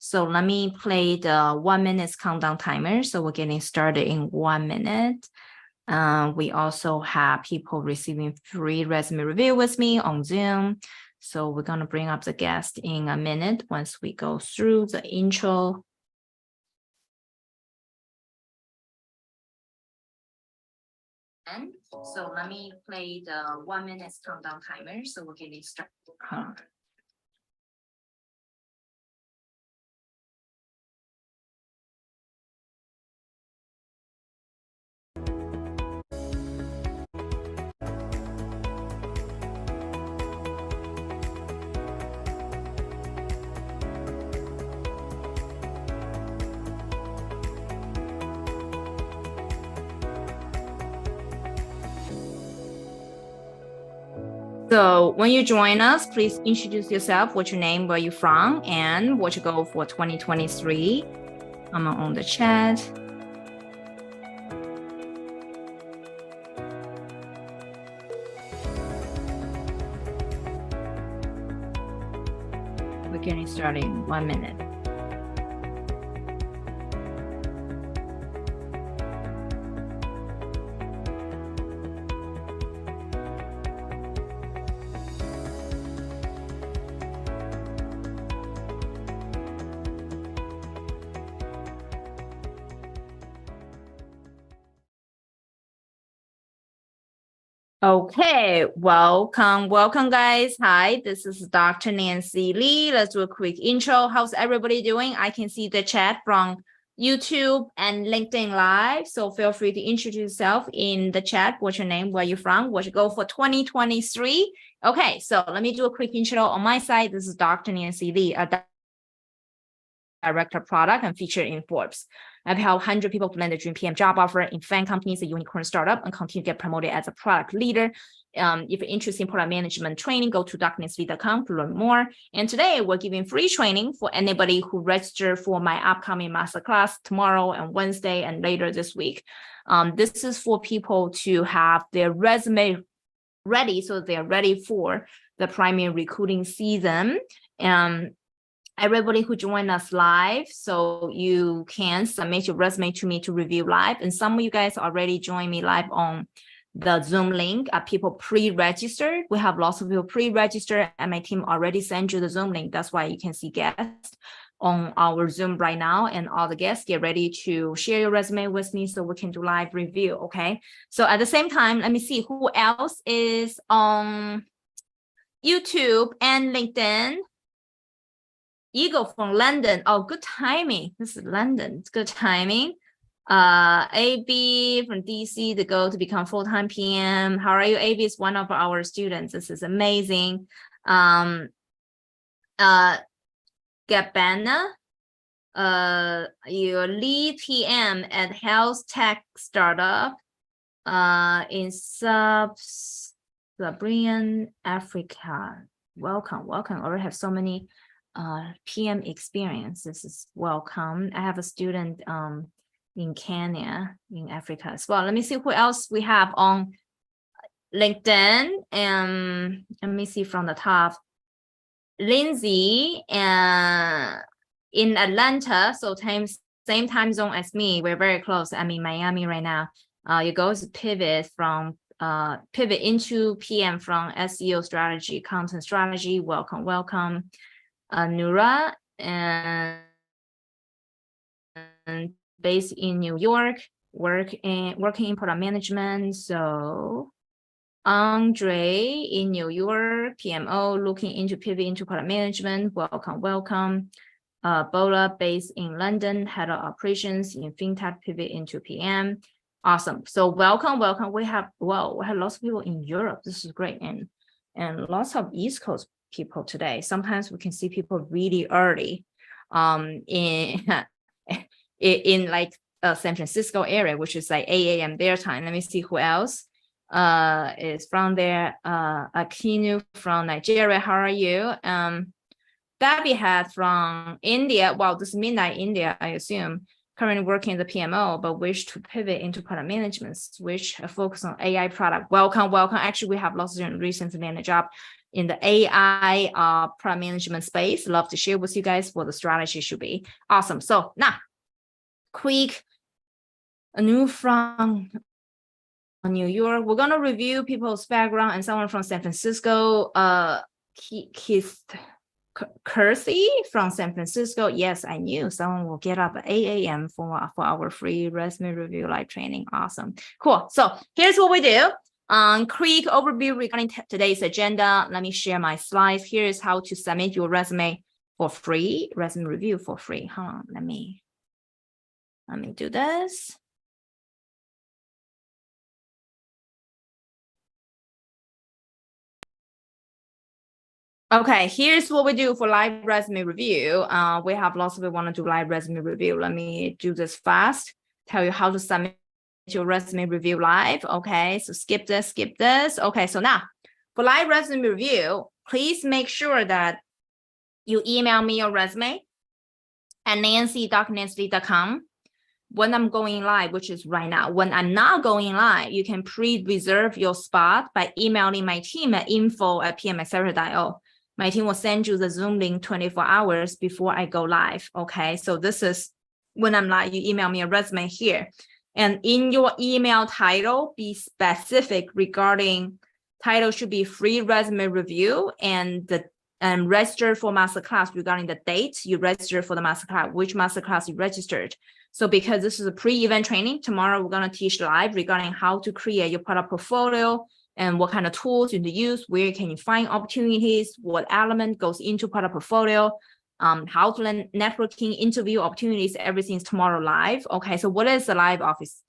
So let me play the 1 minute countdown timer. So we're getting started in 1 minute. We also have people receiving free resume review with me on Zoom. So we're going to bring up the guest in a minute once we go through the intro. So let me play the 1 minute countdown timer. So we're getting started. So when you join us, please introduce yourself, what's your name, where you're from, and what your goal for 2023. I'm on the chat. We're getting started in 1 minute. Okay, welcome guys. Hi, this is Dr. Nancy Lee. Let's do a quick intro. How's everybody doing? I can see the chat from YouTube and LinkedIn Live. So feel free to introduce yourself in the chat. What's your name? Where you from? What you go for 2023? Okay, so let me do a quick intro on my side. This is Dr. Nancy Lee, a director of product and featured in Forbes. I've helped 100 people land a dream PM job offer in FAANG companies, a unicorn startup, and continue to get promoted as a product leader. If you're interested in product management training, go to drnancylee.com to learn more. And today we're giving free training for anybody who registered for my upcoming masterclass tomorrow and Wednesday and later this week. This is for people to have their resume ready so they're ready for the primary recruiting season. Everybody who joined us live, so you can submit your resume to me to review live. And some of you guys already joined me live on the Zoom link. People pre-registered. We have lots of people pre-registered, and my team already sent you the Zoom link. That's why you can see guests on our Zoom right now. And all the guests, get ready to share your resume with me so we can do live review, okay? So at the same time, let me see who else is on YouTube and LinkedIn. Eagle from London. Oh, good timing. This is London. It's good timing. AB from DC to go to become full-time PM. How are you? AB is one of our students. This is amazing. Gabana, your lead PM at health tech startup in sub-Saharan Africa. Welcome. Already have so many PM experience. This is welcome. I have a student in Kenya, in Africa as well. Let me see who else we have on LinkedIn. And let me see from the top. Lindsay in Atlanta, so same time zone as me. We're very close. I'm in Miami right now. You go to pivot into PM from SEO strategy, content strategy. Welcome. Nura, and based in New York, working in product management. So Andre in New York, PMO, looking into pivot into product management. Welcome. Bola, based in London, head of operations in fintech, pivot into PM. Awesome. So welcome. We have lots of people in Europe. This is great, and lots of East Coast people today. Sometimes we can see people really early in like San Francisco area, which is like 8 a.m. their time. Let me see who else is from there. Akinu from Nigeria. How are you? Debbie had from India. Wow, this is midnight India, I assume. Currently working in the PMO, but wish to pivot into product management, switch a focus on AI product. Welcome. Actually, we have lots of students recently in a job in the AI product management space. Love to share with you guys what the strategy should be. Awesome. So now, quick news from New York. We're gonna review people's background and someone from San Francisco. Kersey from San Francisco. Yes, I knew someone will get up at 8 a.m. for our free resume review live training. Awesome. Cool. So here's what we do. Quick overview regarding today's agenda. Let me share my slides. Here is how to submit your resume for free, resume review for free. Hold on, let me do this. Okay, here's what we do for live resume review. We have lots of people want to do live resume review. Let me do this fast. Tell you how to submit your resume review live. Okay, so skip this. Okay, so now for live resume review, please make sure that you email me your resume at drnancy.com when I'm going live, which is right now. When I'm not going live, you can pre-reserve your spot by emailing my team at info@pmaccelerator.io. My team will send you the Zoom link 24 hours before I go live. Okay, so this is when I'm live, you email me a resume here. And in your email title, be specific regarding title should be free resume review and register for masterclass regarding the date you registered for the masterclass, which masterclass you registered. So because this is a pre-event training, tomorrow we're going to teach live regarding how to create your product portfolio and what kind of tools you need to use, where can you find opportunities, what element goes into product portfolio, how to learn networking, interview opportunities, everything's tomorrow live. Okay, so what is the live office?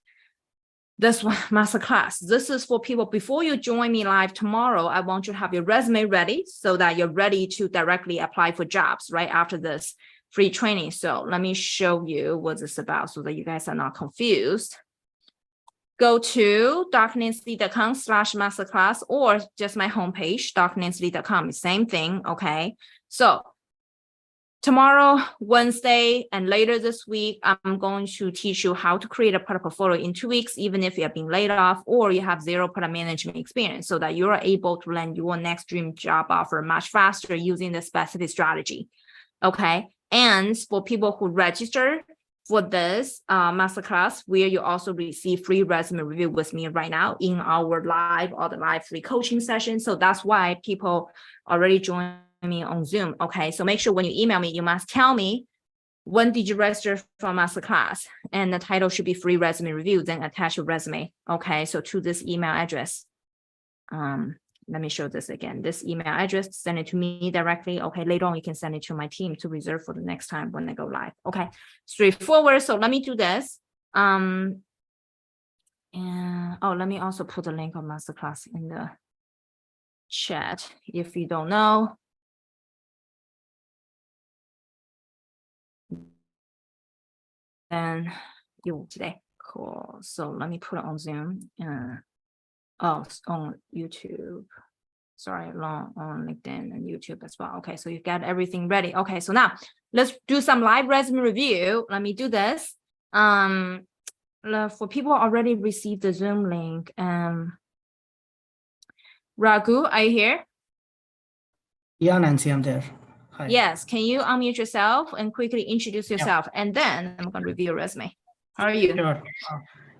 This one, masterclass. This is for people before you join me live tomorrow. I want you to have your resume ready so that you're ready to directly apply for jobs right after this free training. So let me show you what this is about so that you guys are not confused. Go to drnancy.com/masterclass or just my homepage, drnancy.com. Same thing. Okay. So tomorrow, Wednesday, and later this week, I'm going to teach you how to create a product portfolio in 2 weeks, even if you have been laid off or you have zero product management experience, so that you are able to land your next dream job offer much faster using the specific strategy. Okay. And for people who register for this masterclass, where you also receive free resume review with me right now in our live or the live free coaching session. So that's why people already join me on Zoom. Okay, so make sure when you email me, you must tell me when did you register for masterclass, and the title should be free resume review, then attach your resume. Okay, so to this email address. Let me show this again. This email address, send it to me directly. Okay, later on you can send it to my team to reserve for the next time when I go live. Okay, straightforward. So let me do this. And let me also put the link of masterclass in the chat if you don't know. Then you today. Cool. So let me put it on Zoom. On YouTube. Sorry, on LinkedIn and YouTube as well. Okay, so you got everything ready. Okay, so now let's do some live resume review. Let me do this. For people who already received the Zoom link, Raghu, are you here? Yeah, Nancy, I'm there. Hi. Yes, can you unmute yourself and quickly introduce yourself? Yeah. And then I'm going to review your resume. How are you? Sure.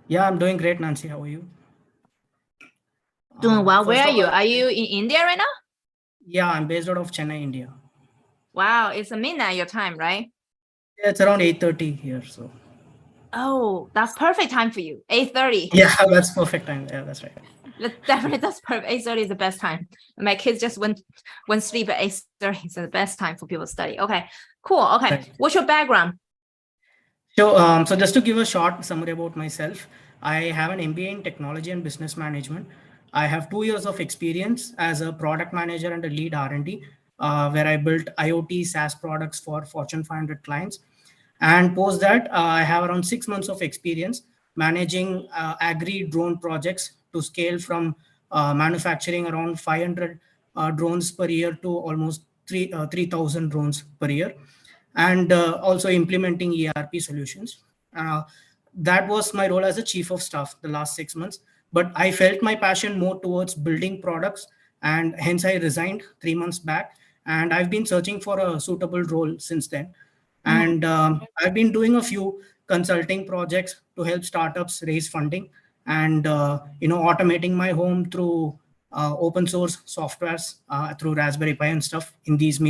Yeah, I'm doing great, Nancy. How are you? Doing well. Where are you? Are you in India right now? Yeah, I'm based out of Chennai, India. Wow, it's a midnight your time, right? Yeah, it's around 8:30 here, so. Oh, that's perfect time for you. 8:30. Yeah, that's perfect time. Yeah, that's right. Definitely, that's perfect. 8:30 is the best time. My kids just went sleep at 8:30, so the best time for people to study. Okay, cool. Okay, right. What's your background? So, so just to give a short summary about myself, I have an MBA in Technology and Business Management. I have 2 years of experience as a product manager and a lead R&D, where I built IoT SaaS products for Fortune 500 clients. And post that, I have around 6 months of experience managing agri drone projects to scale from manufacturing around 500 drones per year to almost 3,000 drones per year, and also implementing ERP solutions. That was my role as a chief of staff the last 6 months. But I felt my passion more towards building products and hence I resigned 3 months back. And I've been searching for a suitable role since then. And I've been doing a few consulting projects to help startups raise funding, and automating my home through open source softwares through Raspberry Pi and stuff in these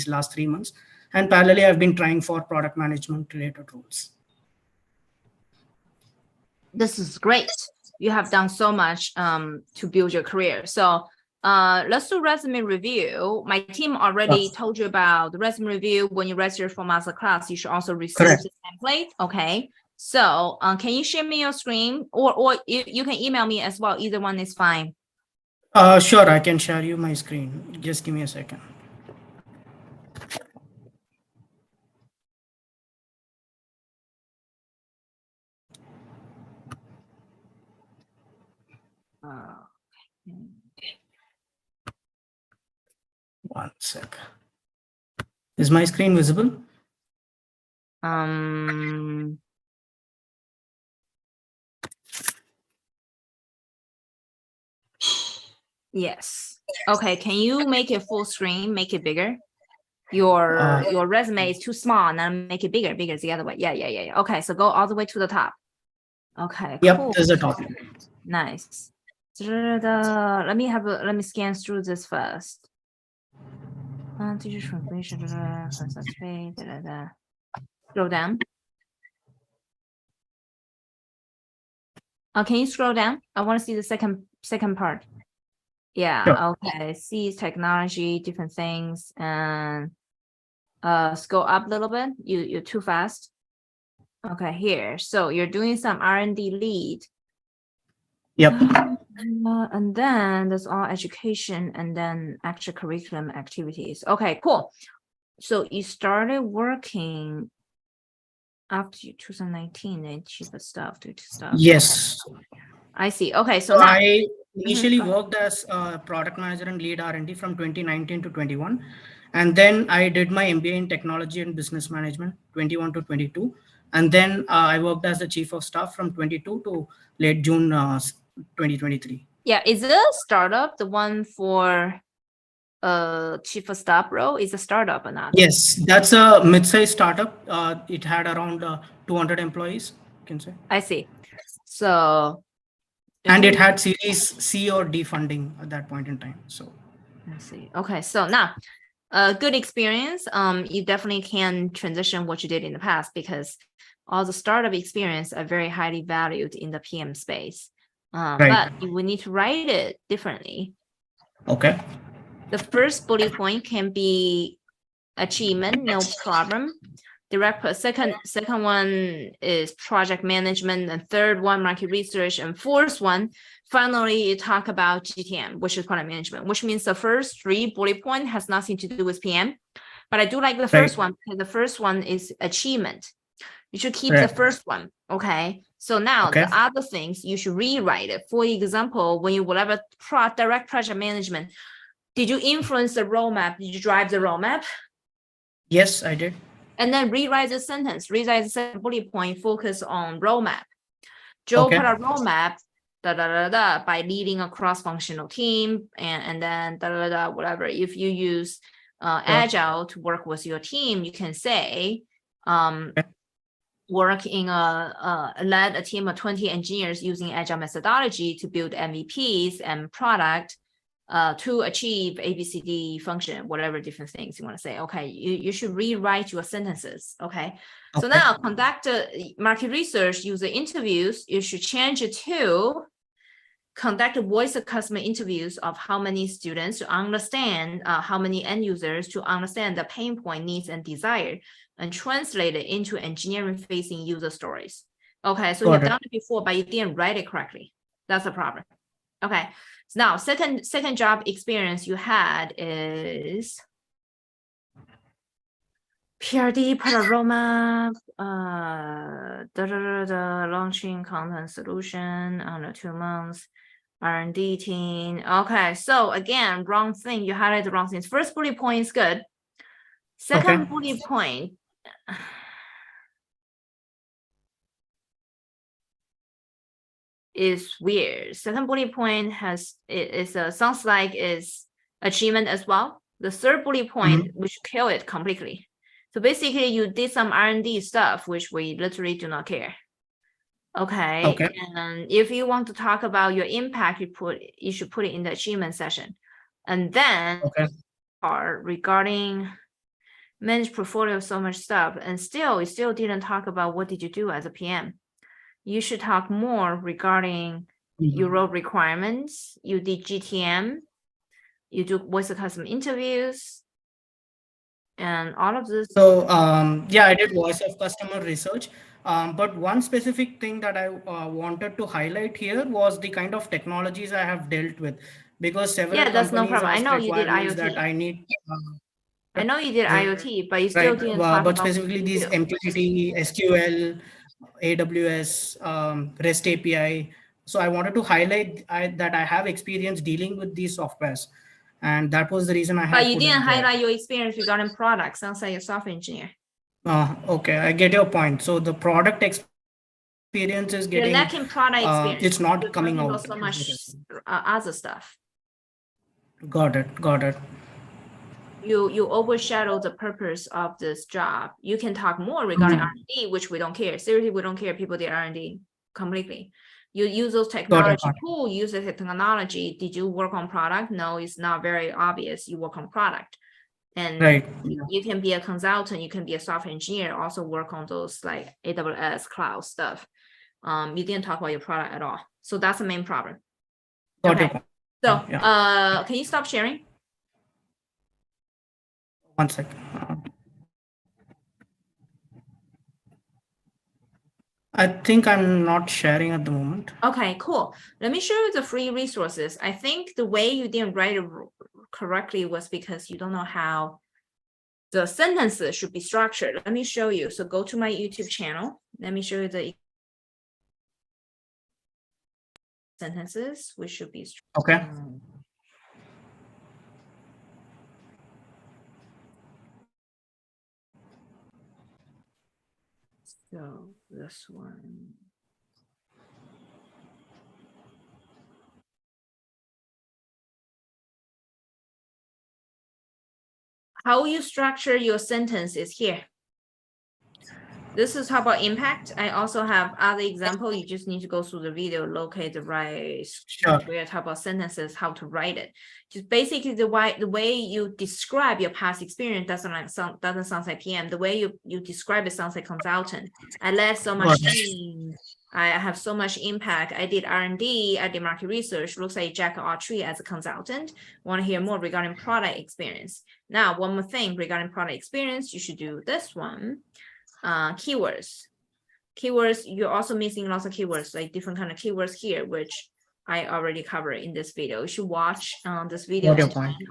last 3 months. And parallelly, I've been trying for product management related roles. This is great. You have done so much to build your career. So let's do resume review. My team already told you about the resume review. When you register for masterclass, you should also receive the template. Okay. So can you share me your screen, or you can email me as well. Either one is fine. Sure, I can share you my screen. Just give me a second. One sec. Is my screen visible? Yes. Okay. Can you make it full screen? Make it bigger. Your resume is too small. Now make it bigger. Bigger is the other way. Yeah. Okay. So go all the way to the top. Okay. Yep. Cool. There's a top. Nice. Let me scan through this first. Scroll down. Can you scroll down? I want to see the second part. Yeah. Sure. Okay. See technology, different things, and scroll up a little bit. You're too fast. Okay. Here. So you're doing some R&D lead. Yep. And then there's all education and then extra curriculum activities. Okay, cool. So you started working after 2019 and cheaper stuff, Yes. Okay. I see. Okay, so now I initially worked as a product manager and lead R&D from 2019 to 21. And then I did my MBA in technology and business management, 21 to 22. And then I worked as the chief of staff from 22 to late June 2023. Yeah, is it a startup, the one for chief of staff role? Is a startup or not? Yes, that's a mid-sized startup. It had around 200 employees, you can say. I see. So and it had series C or D funding at that point in time. So I see. Okay, so now good experience. You definitely can transition what you did in the past, because all the startup experience are very highly valued in the PM space. But you will need to write it differently. Okay. The first bullet point can be achievement, no problem. Second one is project management, and third one market research, and fourth one finally you talk about GTM, which is product management, which means the first 3 bullet point has nothing to do with PM. But I do like the first one, because the first one is achievement. You should keep the first one. Okay. So now the other things you should rewrite it. For example, when you whatever direct project management, did you influence the roadmap? Did you drive the roadmap? Yes, I did. And then rewrite the sentence, rewrite the second bullet point, focus on roadmap. Joe put a roadmap by leading a cross-functional team, and then whatever. If you use Agile to work with your team, you can say work in led a team of 20 engineers using Agile methodology to build MVPs and product to achieve ABCD function, whatever different things you want to say. Okay, you should rewrite your sentences. Okay, so now conduct market research, user interviews. You should change it to conduct voice of customer interviews of how many students to understand, how many end users to understand the pain point, needs, and desire, and translate it into engineering-facing user stories. Okay, so you've done it before, but you didn't write it correctly. That's the problem. Okay. So now, second job experience you had is PRD, product roadmap, launching content solution under 2 months, R&D team. Okay, so again, wrong thing. You highlighted the wrong things. First bullet point is good. Second bullet point. is weird. Second bullet point sounds like is achievement as well. The third bullet point, which kill it completely. So basically you did some R&D stuff, which we literally do not care. Okay. And if you want to talk about your impact, you should put it in the achievement session. And then regarding manage portfolio, so much stuff, and you still didn't talk about what did you do as a PM. You should talk more regarding your role requirements. You did GTM, you do voice of customer interviews, and all of this. So yeah, I did voice of customer research. But one specific thing that I wanted to highlight here was the kind of technologies I have dealt with, because several that's no companies problem. I ask know you did requirements IoT. that I need. I know you did IoT, but you still Right, didn't talk but about specifically these MQTT, SQL, AWS, REST API. So I wanted to highlight that I have experience dealing with these softwares, and that was the reason I had. But you didn't highlight your experience regarding products. Sounds like you're a software engineer. Okay, I get your point. So the product experience is getting. You're lacking product experience. It's not coming out. So much other stuff. Got it. You overshadow the purpose of this job. You can talk more regarding R&D, which we don't care. Seriously, we don't care. People did R&D completely. You use those technology. Who uses the technology? Did you work on product? No, it's not very obvious. You work on product. And you can be a consultant, you can be a software engineer, also work on those like AWS cloud stuff. You didn't talk about your product at all. So that's the main problem. Okay. So can you stop sharing? One second. I think I'm not sharing at the moment. Okay, cool. Let me show you the free resources. I think the way you didn't write it correctly was because you don't know how the sentences should be structured. Let me show you. So go to my YouTube channel. Let me show you the sentences which should be structured. Okay. So this one. How you structure your sentence is here. This is how about impact. I also have other example. You just need to go through the video, locate the right where I talk about sentences, how to write it. Just basically the way you describe your past experience doesn't sound like PM. The way you describe it sounds like consultant. I led so much team. I have so much impact. I did R&D. I did market research. Looks like jack of all trades as a consultant. Want to hear more regarding product experience. Now, one more thing regarding product experience, you should do this one. Keywords, you're also missing lots of keywords, like different kind of keywords here, which I already covered in this video. You should watch this video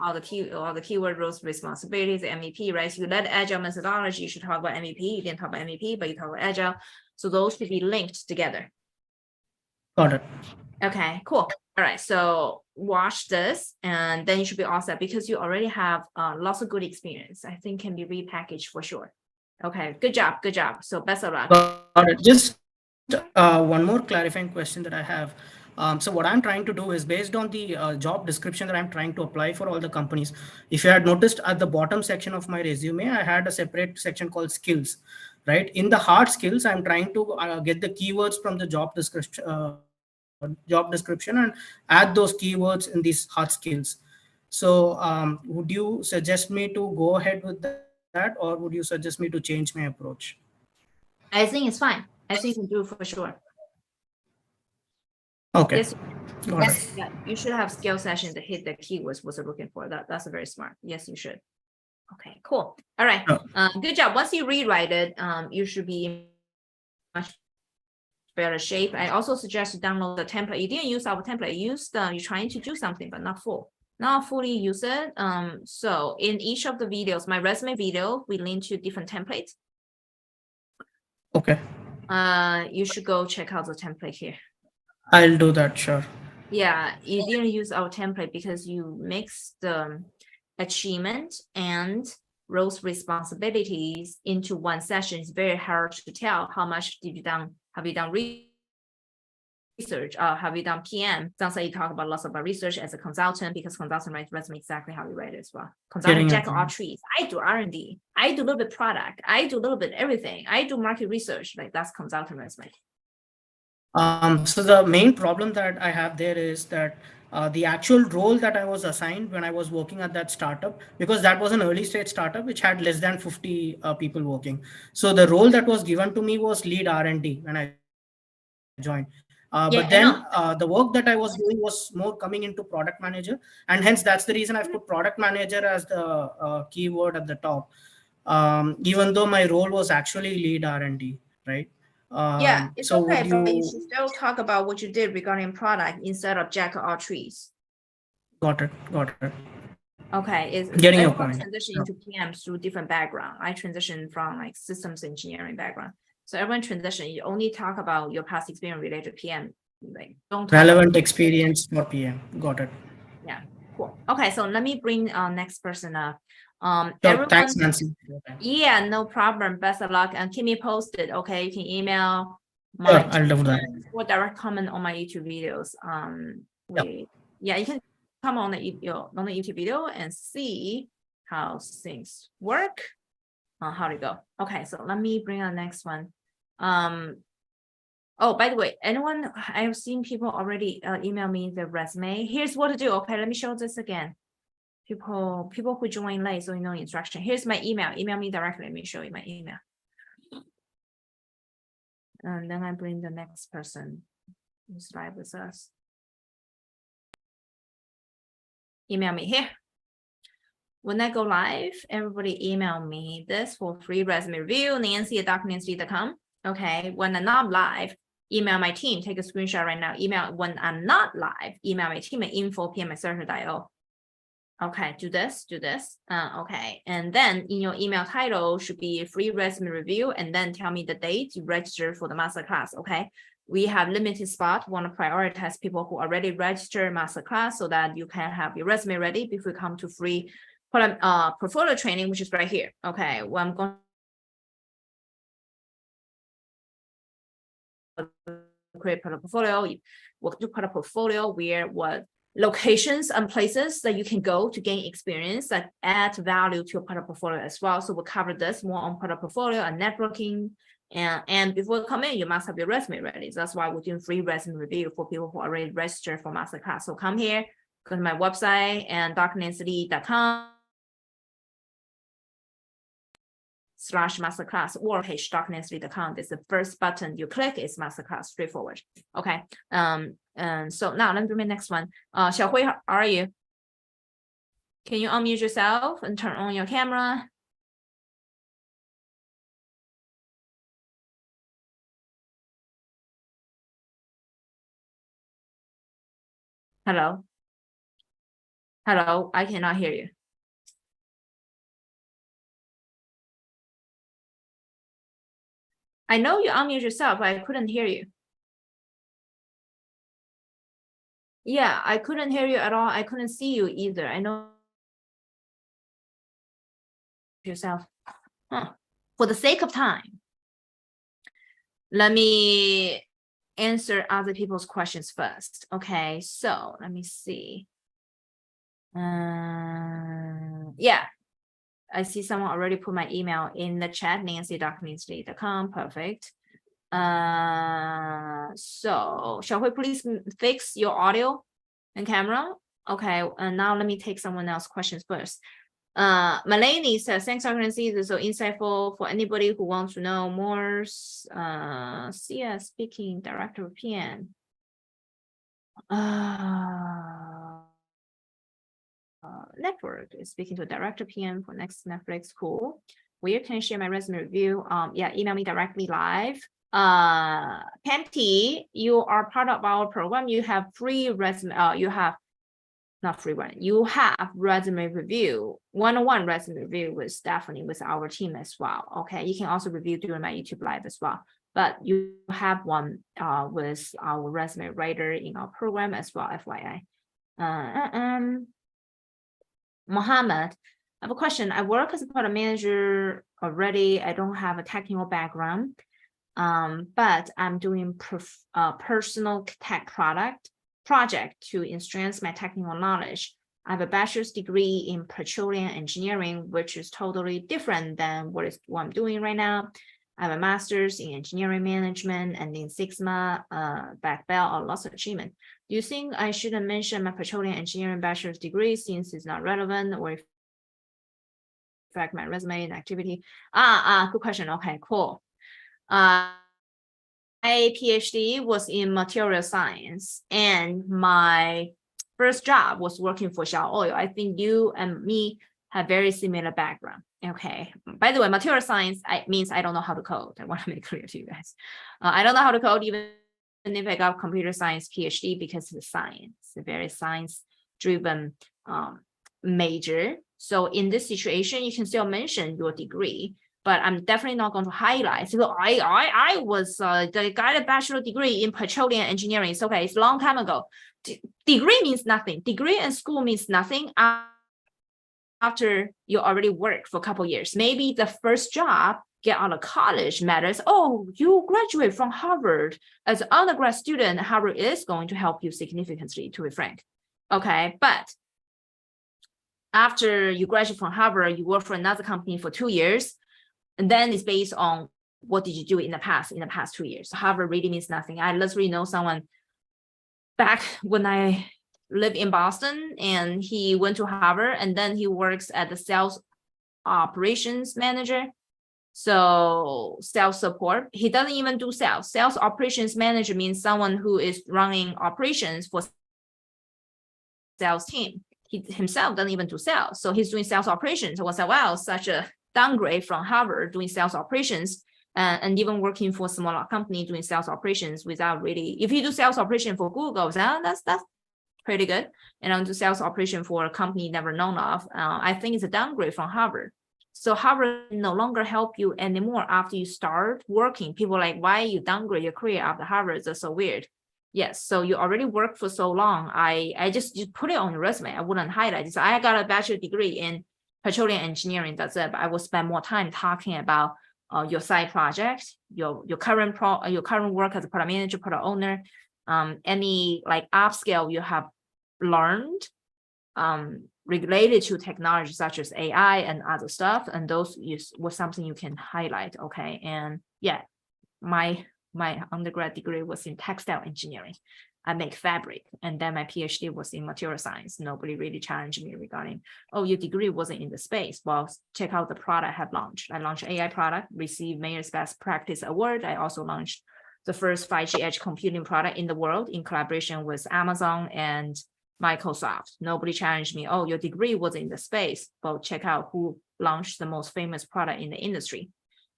all the keyword roles, responsibilities, MVP, right? So you led agile methodology, you should talk about MVP. You didn't talk about MVP, but you talk about agile. So those should be linked together. Got it. Okay, cool. All right, so watch this, and then you should be all set because you already have lots of good experience. I think can be repackaged for sure. Okay, good job. So best of luck. Got it. Just one more clarifying question that I have. So what I'm trying to do is based on the job description that I'm trying to apply for all the companies. If you had noticed at the bottom section of my resume, I had a separate section called skills, right? In the hard skills, I'm trying to get the keywords from the job description and add those keywords in these hard skills. So would you suggest me to go ahead with that, or would you suggest me to change my approach? I think it's fine. I think you can do it for sure. Okay. Yes, yeah, you should have skill session to hit the keywords what you're looking for. That's very smart. Yes, you should. Okay, cool. All right. Good job. Once you rewrite it, you should be much better shape. I also suggest you download the template. You didn't use our template. You're trying to do something, but not fully use it. So in each of the videos, my resume video, we link to different templates. Okay. You should go check out the template here. I'll do that, sure. Yeah, you didn't use our template because you mixed the achievement and roles responsibilities into one session. It's very hard to tell how much have you done research? Have you done PM? Sounds like you talk about lots about research as a consultant, because consultant writes resume exactly how you write it as well. Consultant jack of all trades. I do R&D. I do a little bit product. I do a little bit everything. I do market research. Like that's consultant resume. So the main problem that I have there is that the actual role that I was assigned when I was working at that startup, because that was an early stage startup which had less than 50 people working. So the role that was given to me was lead R&D when I joined. But then the work that I was doing was more coming into product manager, and hence that's the reason I've put product manager as the keyword at the top, even though my role was actually lead R&D, right? Yeah, it's So okay, would but you you? should still talk about what you did regarding product instead of jack of all trades. Got it. Okay, is Getting your everyone point. transition into PM through different background. I transitioned from like systems engineering background. So everyone transition, you only talk about your past experience related to PM. Like don't talk Relevant about experience for PM. Got it. yeah, cool. Okay, so let me bring next person up. Sure. Everyone, Thanks, Nancy. yeah, no problem. Best of luck and keep me posted. Okay, you can email Sure, my I'll do that. or direct comment on my YouTube videos. Yeah, you can come on the YouTube video and see how things work. How to go. Okay, so let me bring on next one. Oh, by the way, anyone, I've seen people already email me the resume. Here's what to do. Okay, let me show this again. People who join late, so you know instruction. Here's my email. Email me directly. Let me show you my email. And then I bring the next person who's live with us. Email me here. When I go live, everybody email me this for free resume review, nancy@drnancy.com. Okay, when I'm not live, email my team, take a screenshot right now. Email when I'm not live, email my team at info@pmacircle.io. Okay, do this. Okay, and then in your email title should be free resume review, and then tell me the date you register for the masterclass. Okay, we have limited spot. Want to prioritize people who already registered masterclass so that you can have your resume ready before you come to free portfolio training, which is right here. Okay, well, I'm going to create a portfolio. We'll do a portfolio where what locations and places that you can go to gain experience that add value to your product portfolio as well. So we'll cover this more on product portfolio and networking. And before you come in, you must have your resume ready. So that's why we're doing free resume review for people who already registered for masterclass. So come here, go to my website and drnancy.com/masterclass or page drnancy.com. This is the first button you click is masterclass, straightforward. Okay. And so now let me do my next one. Xiaohui, how are you? Can you unmute yourself and turn on your camera? Hello? Hello, I cannot hear you. I know you unmute yourself, but I couldn't hear you. Yeah, I couldn't hear you at all. I couldn't see you either. I know yourself. For the sake of time, let me answer other people's questions first. Okay, so let me see. Yeah, I see someone already put my email in the chat, nancy.nancy.com. Perfect. So shall we please fix your audio and camera? Okay, and now let me take someone else's questions first. Malani says, thanks, Nancy. This is so insightful for anybody who wants to know more. CS speaking director of PM. Network is speaking to a director PM for next Netflix. Cool. Where can I share my resume review? Yeah, email me directly live. Panty, you are part of our program. You have free resume. You have not free one. You have resume review, one-on-one resume review with Stephanie with our team as well. Okay, you can also review during my YouTube live as well. But you have one with our resume writer in our program as well, FYI. Mohammed, I have a question. I work as a product manager already. I don't have a technical background. but I'm doing personal tech project to enhance my technical knowledge. I have a bachelor's degree in petroleum engineering, which is totally different than what I'm doing right now. I have a master's in engineering management and in Sigma, black belt, lots of achievement. Do you think I shouldn't mention my petroleum engineering bachelor's degree since it's not relevant or affect my resume and activity? Good question. Okay, cool. My PhD was in material science, and my first job was working for Shell Oil. I think you and me have very similar background. Okay. By the way, material science means I don't know how to code. I want to make it clear to you guys. I don't know how to code even if I got computer science PhD because it's science, a very science-driven major. So in this situation, you can still mention your degree, but I'm definitely not going to highlight. So I was got a bachelor degree in petroleum engineering. It's okay. It's a long time ago. Degree means nothing. Degree and school means nothing after you already work for a couple of years. Maybe the first job get out of college matters. Oh, you graduate from Harvard as an undergrad student. Harvard is going to help you significantly, to be frank. Okay, but after you graduate from Harvard, you work for another company for 2 years, and then it's based on what did you do in the past 2 years. Harvard really means nothing. I literally know someone back when I lived in Boston, and he went to Harvard, and then he works at the sales operations manager. So sales support. He doesn't even do sales. Sales operations manager means someone who is running operations for sales team. He himself doesn't even do sales. So he's doing sales operations. So I said, wow, such a downgrade from Harvard doing sales operations and even working for a smaller company doing sales operations without really, if you do sales operation for Google, that's pretty good. And I'll do sales operation for a company never known of. I think it's a downgrade from Harvard. So Harvard no longer help you anymore after you start working. People are like, why you downgrade your career after Harvard? That's so weird. Yes, so you already worked for so long. I just put it on your resume. I wouldn't highlight it. So I got a bachelor degree in petroleum engineering. That's it. But I will spend more time talking about your side project, your current work as a product manager, product owner, any like upskill you have learned related to technology such as AI and other stuff, and those was something you can highlight. Okay, and yeah, my undergrad degree was in textile engineering. I make fabric, and then my PhD was in material science. Nobody really challenged me regarding, oh, your degree wasn't in the space. Well, check out the product I have launched. I launched AI product, received Mayor's Best Practice Award. I also launched the first 5G edge computing product in the world in collaboration with Amazon and Microsoft. Nobody challenged me, oh, your degree was in the space. Well, check out who launched the most famous product in the industry.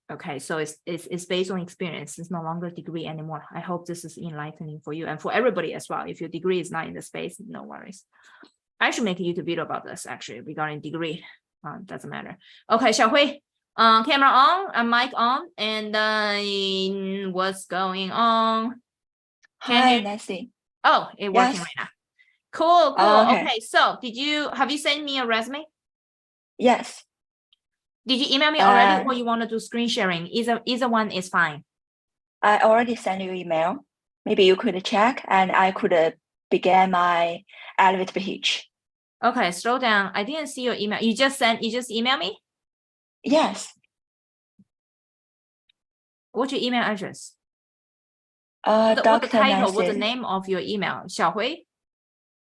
Okay, so it's based on experience. It's no longer a degree anymore. I hope this is enlightening for you and for everybody as well. If your degree is not in the space, no worries. I should make a YouTube video about this actually regarding degree. Doesn't matter. Okay, Xiaohui, camera on and mic on, and what's going on? Hi, Nancy. Oh, it's working Yes. right now. Cool. Oh, okay. Okay, so have you sent me a resume? Yes. Did you email me already, or you want to do screen sharing? Either one is fine. I already sent you email. Maybe you could check, and I could begin my elevator pitch. Okay, slow down. I didn't see your email. You just email me? Yes. What's your email address? Dr. What's the title? Nancy. What's the name of your email? Xiaohui?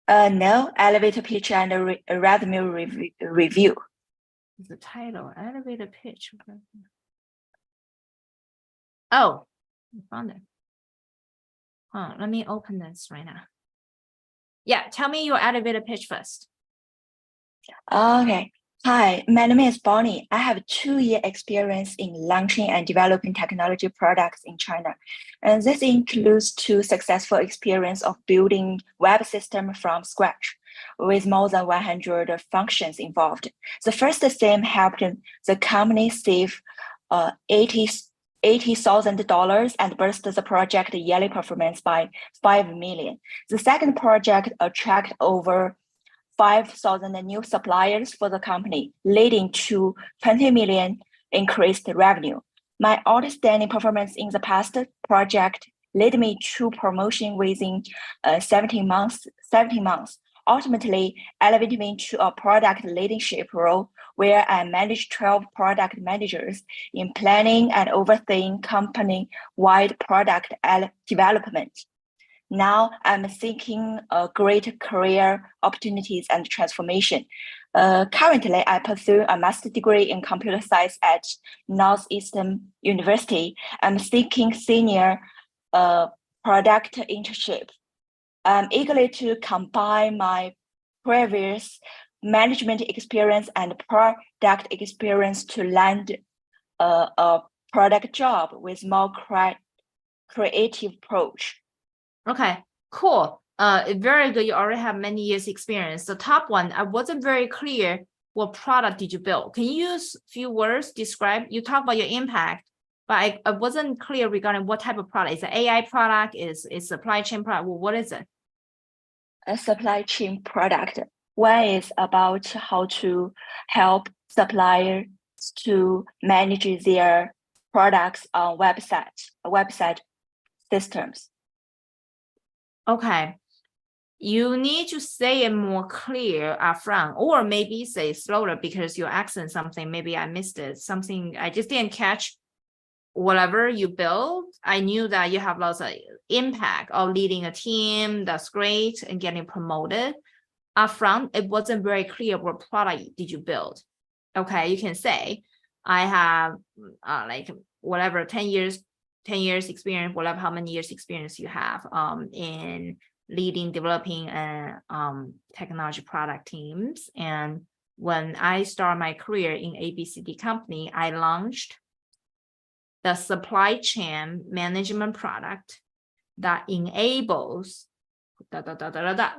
No, elevator pitch and resume review. The title, elevator pitch. Oh, I found it. Let me open this right now. Yeah, tell me your elevator pitch first. Okay. Hi, my name is Bonnie. I have 2-year experience in launching and developing technology products in China. And this includes 2 successful experience of building web system from scratch with more than 100 functions involved. The first SIM helped the company save $80,000 and burst the project Yeli performance by 5 million. The second project attracted over 5,000 new suppliers for the company, leading to 20 million increased revenue. My outstanding performance in the past project led me to promotion within 17 months, ultimately elevating me to a product leadership role where I managed 12 product managers in planning and overseeing company-wide product development. Now I'm seeking great career opportunities and transformation. Currently, I pursue a master's degree in computer science at Northeastern University. I'm seeking senior product internship. I'm eager to combine my previous management experience and product experience to land a product job with more creative approach. Okay, cool. Very good. You already have many years experience. The top one, I wasn't very clear. What product did you build? Can you use a few words, describe? You talk about your impact, but I wasn't clear regarding what type of product. Is it AI product? Is supply chain product? Well, what is it? A supply chain product. One is about how to help suppliers to manage their products on website systems. Okay. You need to say it more clear upfront, or maybe say slower because your accent something, maybe I missed it. Something I just didn't catch. Whatever you build, I knew that you have lots of impact of leading a team. That's great, and getting promoted. Upfront, it wasn't very clear what product did you build. Okay, you can say, I have like whatever 10 years experience, whatever how many years experience you have in leading, developing technology product teams. And when I started my career in ABCD company, I launched the supply chain management product that enables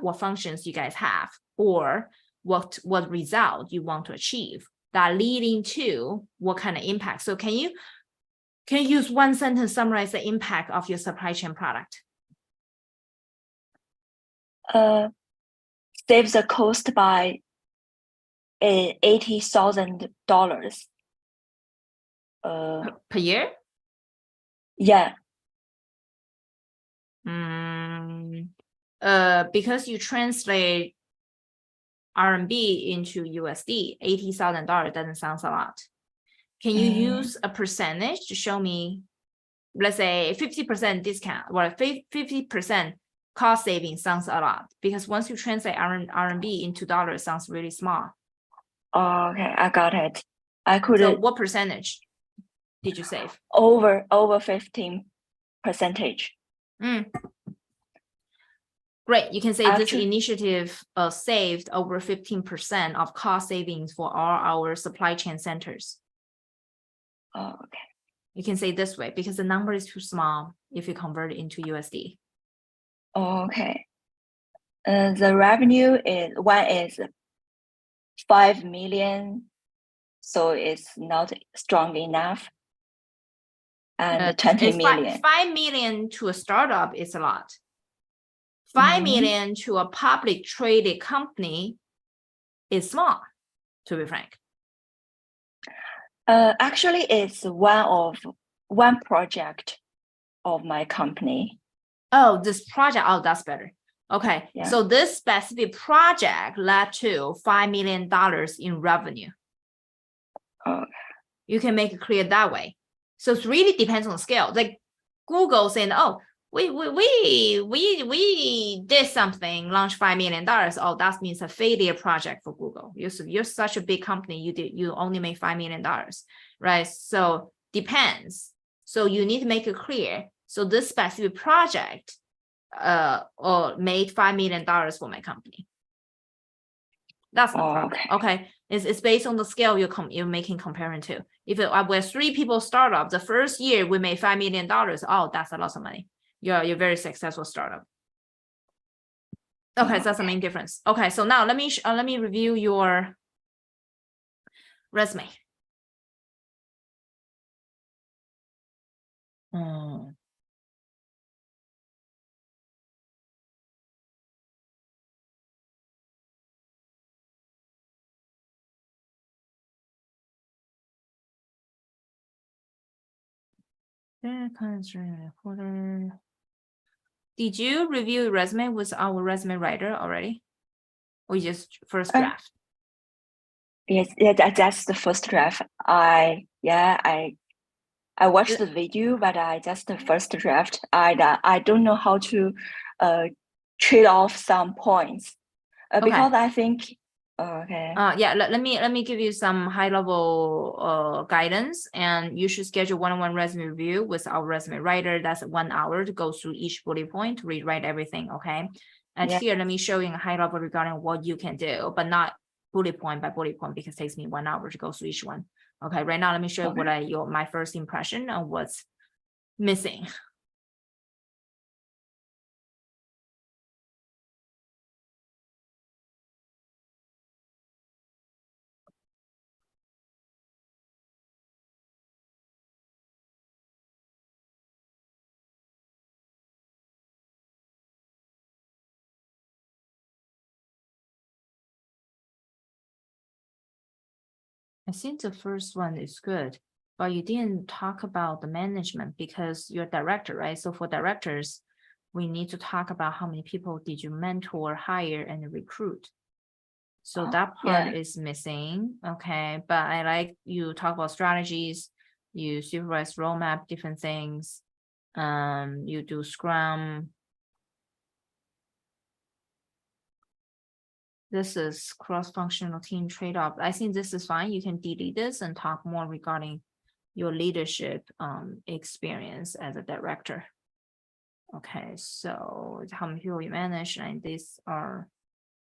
what functions you guys have, or what result you want to achieve, that leading to what kind of impact. So can you use one sentence summarize the impact of your supply chain product? Saves the cost by $80,000 per year. Yeah. Because you translate RMB into USD, $80,000 doesn't sound a lot. Can you use a percentage to show me, let's say 50% discount or 50% cost saving sounds a lot, because once you translate RMB into dollars, sounds really small. Oh, okay, I got it. I could. So what percentage did you save? Over 15%. Great. You can say Actually, this initiative saved over 15% of cost savings for all our supply chain centers. Oh, okay. You can say this way because the number is too small if you convert it into USD. Oh, okay. The revenue is 5 million, so it's not strong enough. And 20 million. 5 million to a startup is a lot. 5 million to a public traded company is small, to be frank. Actually, it's one project of my company. Oh, this project. Oh, that's better. Okay. Yeah. So this specific project led to $5 million in revenue. Oh. You can make it clear that way. So it really depends on the scale. Like Google saying, oh, we did something, launched $5 million. Oh, that means a failure project for Google. You're such a big company, you only make $5 million, right? So depends. So you need to make it clear. So this specific project or made $5 million for my company. That's no problem. Okay. It's based on the scale you're making comparing to. If we're 3 people startup, the first year we made $5 million. Oh, that's a lot of money. You're very successful startup. Okay, so that's the main difference. Okay, so now let me review your resume. Did you review the resume with our resume writer already? Or just first Uh, draft? Yes, yeah, that's the first draft. I watched the video, but I just the first draft. I don't know how to trade off some points because I think okay. Yeah, let me give you some high level guidance, and you should schedule one-on-one resume review with our resume writer. That's 1 hour to go through each bullet point to rewrite everything. Okay. And here, let me show you a high level regarding what you can do, but not bullet point by bullet point because it takes me 1 hour to go through each one. Okay, right now let me show you what my first impression of what's missing. I think the first one is good, but you didn't talk about the management because you're director, right? So for directors, we need to talk about how many people did you mentor, hire, and recruit. So that part is missing. Okay, but I like you talk about strategies, you supervise roadmap, different things. You do Scrum. This is cross-functional team trade-off. I think this is fine. You can delete this and talk more regarding your leadership experience as a director. Okay, so how many people you manage, and these are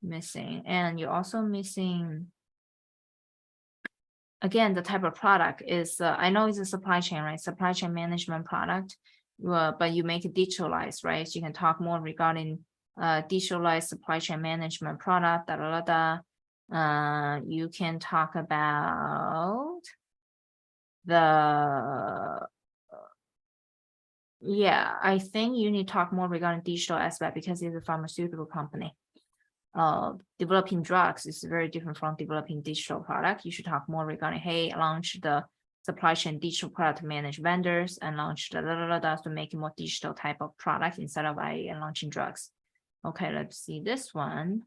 missing. And you're also missing, again, the type of product is, I know it's a supply chain, right? Supply chain management product, but you make it digitalized, right? So you can talk more regarding digitalized supply chain management product, you can talk about the, yeah, I think you need to talk more regarding digital aspect because it's a pharmaceutical company. Developing drugs is very different from developing digital product. You should talk more regarding, hey, launch the supply chain digital product to manage vendors and launch the to make it more digital type of product instead of launching drugs. Okay, let's see this one.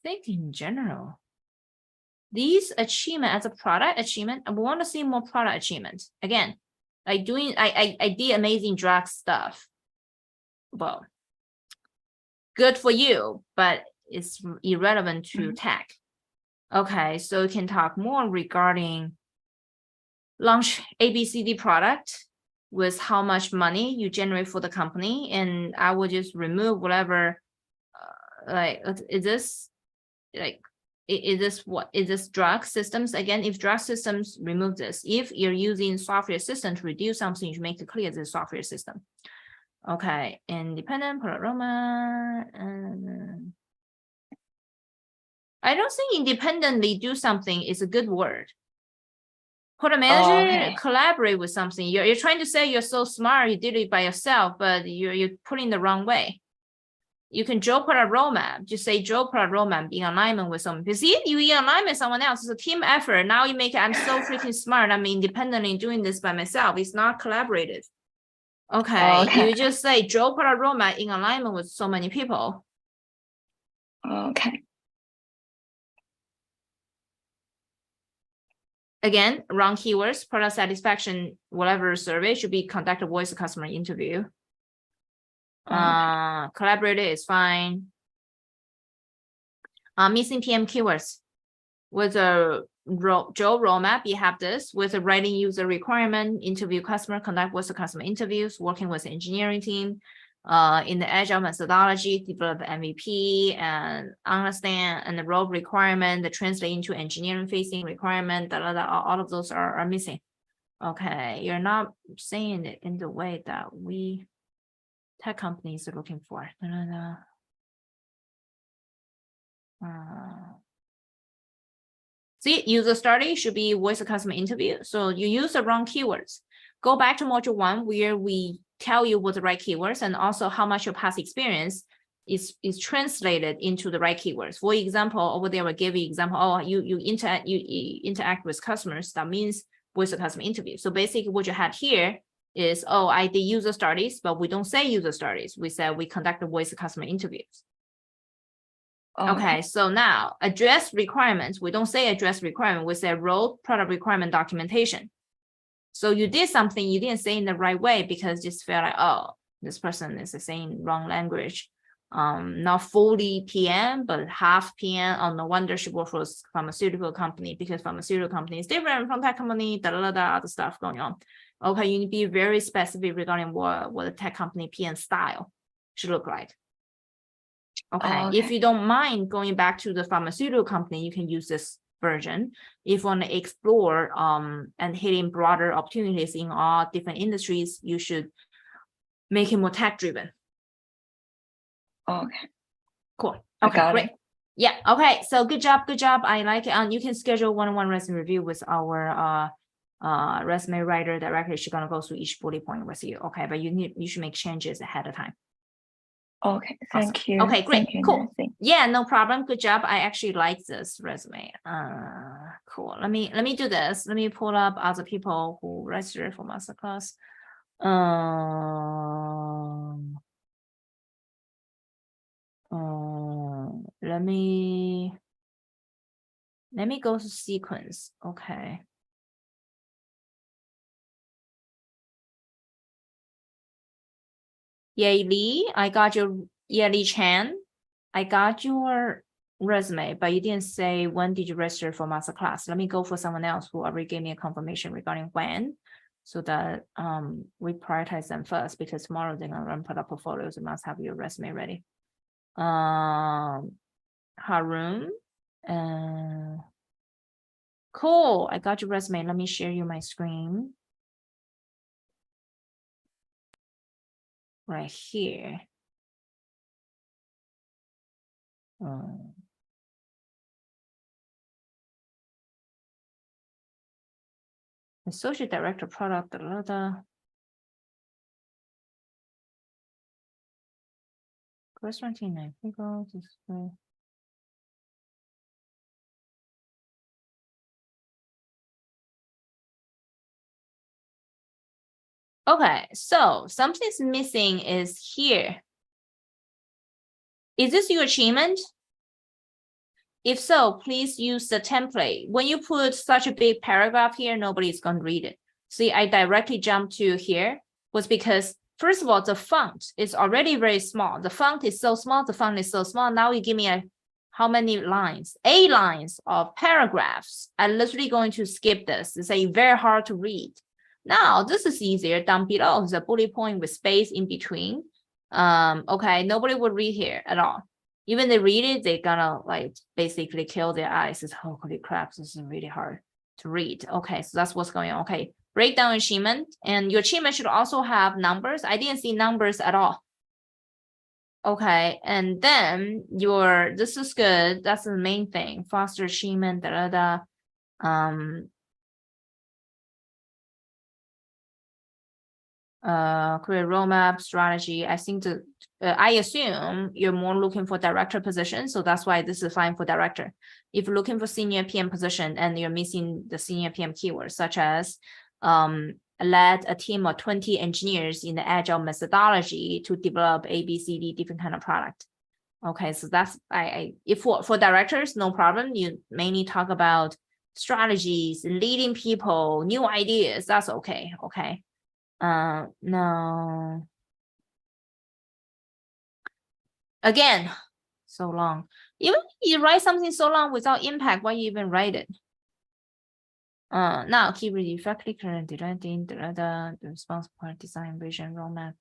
I think in general, these achievement as a product achievement, I want to see more product achievement. Again, like doing, I did amazing drug stuff. Well, good for you, but it's irrelevant to tech. Okay, so you can talk more regarding launch ABCD product with how much money you generate for the company, and I will just remove whatever. Like, is this like? Is this what is this drug systems? Again, if drug systems, remove this. If you're using software system to reduce something, you make it clear this software system. Okay, independent product aroma. I don't think independently do something is a good word. Product manager collaborate with something. You're trying to say you're so smart, you did it by yourself, but you're putting the wrong way. You can draw product roadmap. Just say draw product roadmap in alignment with someone. You see, you in alignment with someone else. It's a team effort. Now you make it, I'm so freaking smart. I'm independently doing this by myself. It's not collaborative. Okay. You just say draw product roadmap in alignment with so many people. Okay. Again, wrong keywords, product satisfaction, whatever survey should be conducted voice customer interview. Collaborator is fine. Missing PM keywords. With a Joe roadmap, you have this with a writing user requirement, interview customer, conduct voice customer interviews, working with the engineering team, in the agile methodology, develop MVP and understand and the role requirement, the translate into engineering facing requirement, all of those are missing. Okay, you're not saying it in the way that we tech companies are looking for. See, user study should be voice of customer interview. So you use the wrong keywords. Go back to module 1 where we tell you what the right keywords and also how much your past experience is translated into the right keywords. For example, over there, we give you example, oh, you interact with customers, that means voice of customer interview. So basically what you had here is, oh, I did user studies, but we don't say user studies. We said we conduct the voice of customer interviews. Okay, so now address requirements. We don't say address requirement. We say wrote product requirement documentation. So you did something you didn't say in the right way because just felt like, oh, this person is saying wrong language. Not fully PM, but half PM. Oh, no wonder she works for a pharmaceutical company because pharmaceutical company is different from tech company, other stuff going on. Okay, you need to be very specific regarding what the tech company PM style should look like. Okay, if you don't mind going back to the pharmaceutical company, you can use this version. If you want to explore and hitting broader opportunities in all different industries, you should make it more tech driven. Okay. Cool. Okay, great. Yeah. Okay. So good job. Good job. I like it. You can schedule one-on-one resume review with our resume writer directly. She's gonna go through each bullet point with you. Okay, but you should make changes ahead of time. Okay. Thank Awesome. you. Okay, great. Thank you, cool. Nancy. Yeah, no problem. Good job. I actually like this resume. Cool. Let me do this. Let me pull up other people who registered for masterclass. Let me go to sequence. Okay. Yeli, I got your Yeli Chan. I got your resume, but you didn't say when did you register for masterclass. Let me go for someone else who already gave me a confirmation regarding when, so that we prioritize them first because tomorrow they're gonna run product portfolios and must have your resume ready. Harun, cool. I got your resume. Let me share you my screen right here. Associate Director Product, corresponding people display. Okay, so something's missing is here. Is this your achievement? If so, please use the template. When you put such a big paragraph here, nobody's going to read it. See, I directly jumped to here was because, first of all, the font is already very small. The font is so small. The font is so small. Now you give me how many lines? 8 lines of paragraphs. I'm literally going to skip this. It's very hard to read. Now, this is easier. Down below is a bullet point with space in between. Okay, nobody would read here at all. Even they read it, they're gonna basically kill their eyes. It's holy crap, this is really hard to read. Okay, so that's what's going on. Okay, breakdown achievement, and your achievement should also have numbers. I didn't see numbers at all. Okay, and then this is good. That's the main thing. Foster achievement, career roadmap strategy. I think I assume you're more looking for director position, so that's why this is fine for director. If you're looking for senior PM position and you're missing the senior PM keywords, such as led a team of 20 engineers in the agile methodology to develop A, B, C, D different kind of product. Okay, so that's if for directors, no problem. You mainly talk about strategies, leading people, new ideas. That's okay. Okay. No. Again, so long. Even if you write something so long without impact, why you even write it? Now keep reading effectively current directing the responsible part design vision roadmap.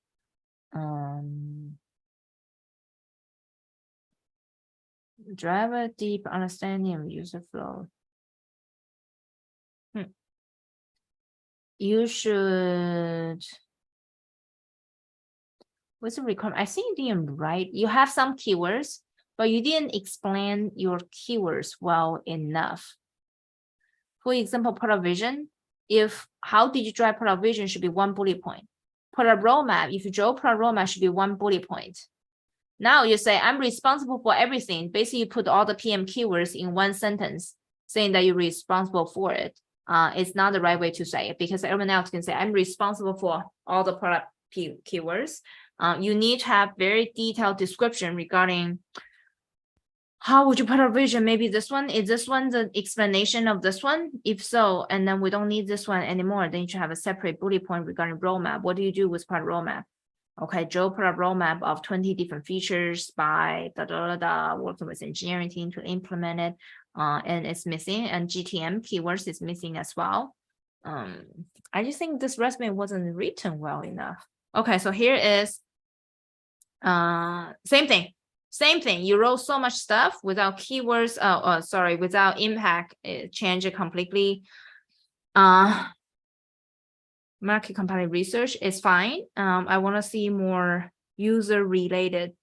Drive a deep understanding of user flow. You should. What's the requirement? I think you didn't write. You have some keywords, but you didn't explain your keywords well enough. For example, product vision. How did you drive product vision should be 1 bullet point. Product roadmap. If you draw product roadmap, should be 1 bullet point. Now you say, I'm responsible for everything. Basically, you put all the PM keywords in one sentence, saying that you're responsible for it. It's not the right way to say it, because everyone else can say, I'm responsible for all the product keywords. You need to have very detailed description regarding how would you put a vision? Maybe this one, is this one the explanation of this one? If so, and then we don't need this one anymore, then you should have a separate bullet point regarding roadmap. What do you do with product roadmap? Okay, Joe put a roadmap of 20 different features by working with engineering team to implement it. And it's missing, and GTM keywords is missing as well. I just think this resume wasn't written well enough. Okay, so here is same thing. You wrote so much stuff without keywords, without impact. Change it completely. Market company research is fine. I want to see more user related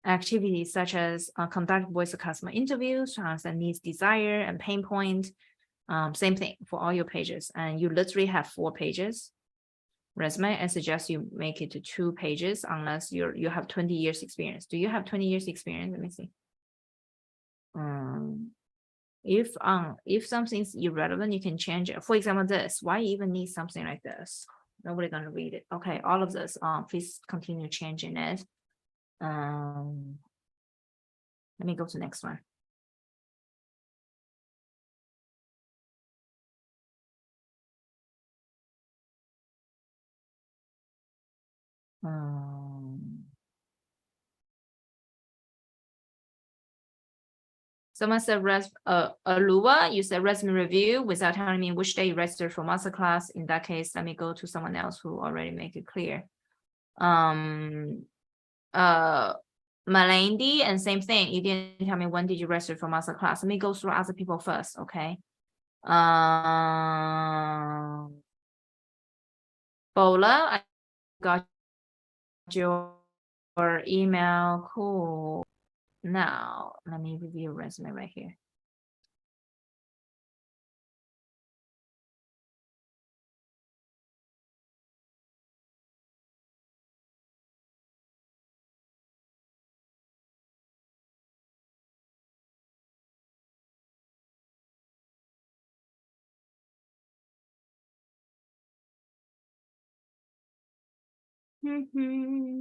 activities, such as conduct voice of customer interviews, and needs, desire, and pain point. Same thing for all your pages, and you literally have 4 pages. Resume, I suggest you make it to 2 pages unless you have 20 years experience. Do you have 20 years experience? Let me see. If something's irrelevant, you can change it. For example, this, why you even need something like this? Nobody's gonna read it. Okay, all of this, please continue changing it. Let me go to the next one. Someone said Aluva, you said resume review without telling me which day you registered for masterclass. In that case, let me go to someone else who already make it clear. Malandi, and same thing. You didn't tell me when did you register for masterclass. Let me go through other people first, okay? Bola, I got your email. Cool. Now let me review your resume right here.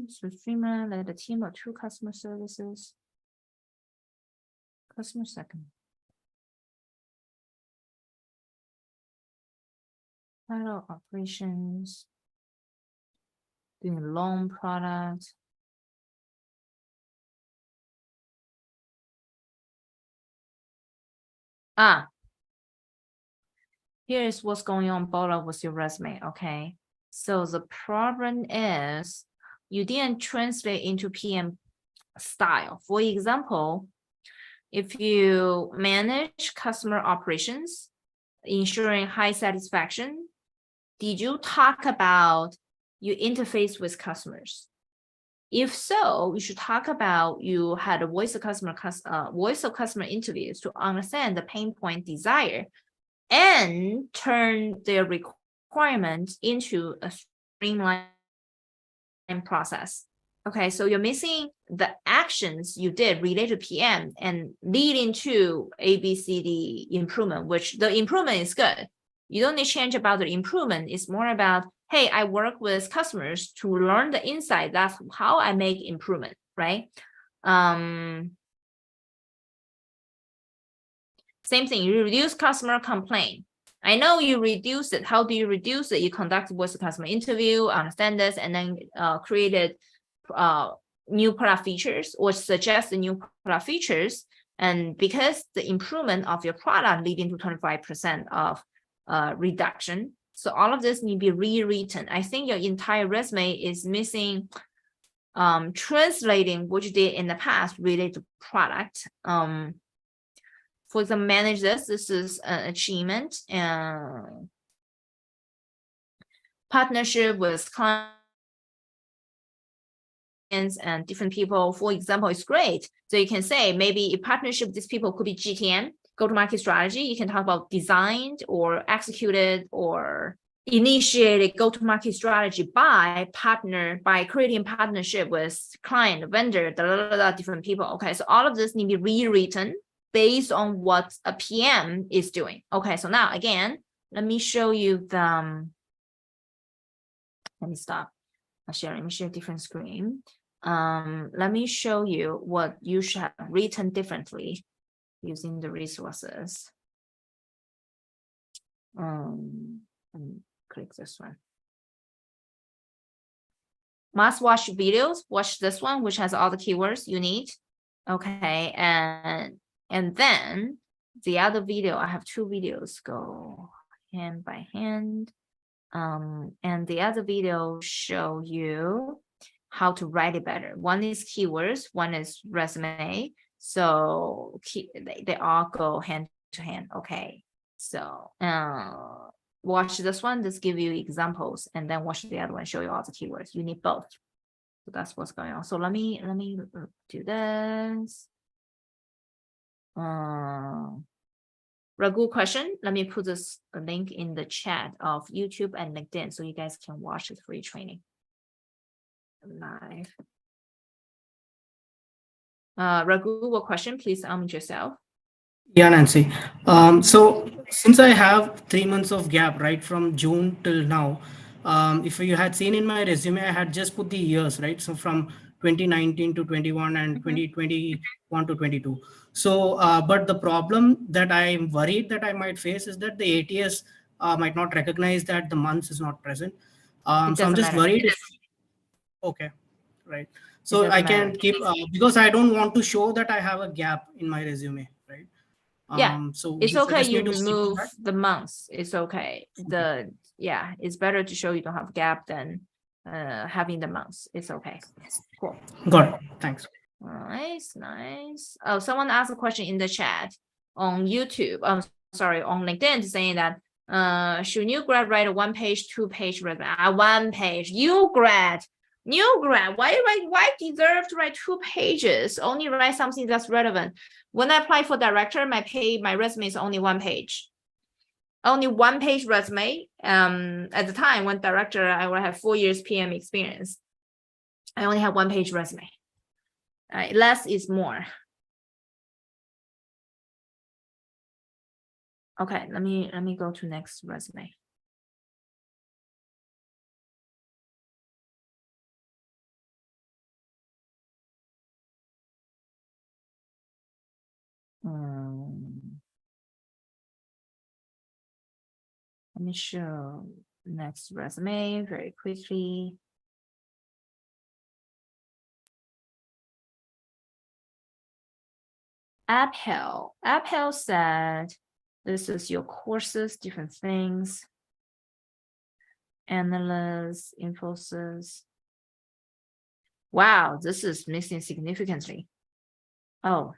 So streamline, led a team of 2 customer services. Customer second. Title operations. Doing loan product. Here's what's going on, Bola, with your resume, okay? So the problem is you didn't translate into PM style. For example, if you manage customer operations, ensuring high satisfaction, did you talk about you interface with customers? If so, you should talk about you had a voice of customer interviews to understand the pain point, desire, and turn their requirements into a streamlined process. Okay, so you're missing the actions you did related to PM and leading to ABCD improvement, which the improvement is good. You don't need to change about the improvement. It's more about, hey, I work with customers to learn the insight. That's how I make improvement, right? Same thing, you reduce customer complaint. I know you reduce it. How do you reduce it? You conduct voice of customer interview, understand this, and then created new product features or suggest the new product features. And because the improvement of your product leading to 25% of reduction. So all of this need to be rewritten. I think your entire resume is missing translating what you did in the past related to product. For example, manage this. This is an achievement, and partnership with clients and different people. For example, it's great. So you can say maybe a partnership with these people could be GTM, go-to-market strategy. You can talk about designed or executed or initiated go-to-market strategy by creating partnership with client, vendor, different people. Okay, so all of this need to be rewritten based on what a PM is doing. Okay, so now again, let me show you the. Let me stop sharing. Let me share a different screen. Let me show you what you should have written differently using the resources. Let me click this one. Must watch videos. Watch this one, which has all the keywords you need. Okay, and then the other video. I have two videos. Go hand by hand. And the other video show you how to write it better. One is keywords, one is resume. So they all go hand to hand. Okay, so watch this one, just give you examples, and then watch the other one, show you all the keywords. You need both. So that's what's going on. So let me do this. Raghu question, let me put this link in the chat of YouTube and LinkedIn so you guys can watch the free training live. Raghu, what question? Please unmute yourself. Yeah, Nancy. So since I have 3 months of gap, right, from June till now, if you had seen in my resume, I had just put the years, right? So from 2019 to 21 and 2021 to 22. So, but the problem that I'm worried that I might face is that the ATS might not recognize that the months is not present. So I'm just worried. Okay, right. So I can keep, because I don't want to show that I have a gap in my resume, right? Yeah, so it's okay. You remove the months. It's okay. It's better to show you don't have gap than having the months. It's okay. Cool. Got it. Thanks. Nice. Oh, someone asked a question in the chat on YouTube. Sorry, on LinkedIn, saying that should new grad write a 1-page, 2-page resume? 1 page. New grad. Why deserve to write 2 pages? Only write something that's relevant. When I apply for director, my resume is only 1 page. Only 1-page resume. At the time when director, I will have 4 years PM experience. I only have 1-page resume. Less is more. Okay, let me go to next resume. Let me show next resume very quickly. Abhilash said, this is your courses, different things. Analyst, Infosys. Wow, this is missing significantly. Oh.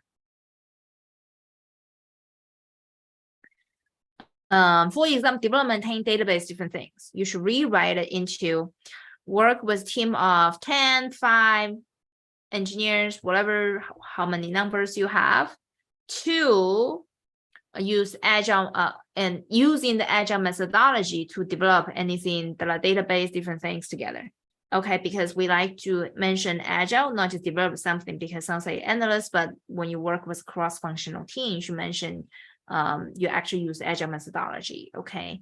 For example, development, maintain database, different things. You should rewrite it into work with team of 10, 5 engineers, whatever, how many numbers you have, to use agile and using the agile methodology to develop anything, the database, different things together. Okay, because we like to mention agile, not just develop something, because some say analyst, but when you work with cross-functional teams, you mention you actually use agile methodology. Okay.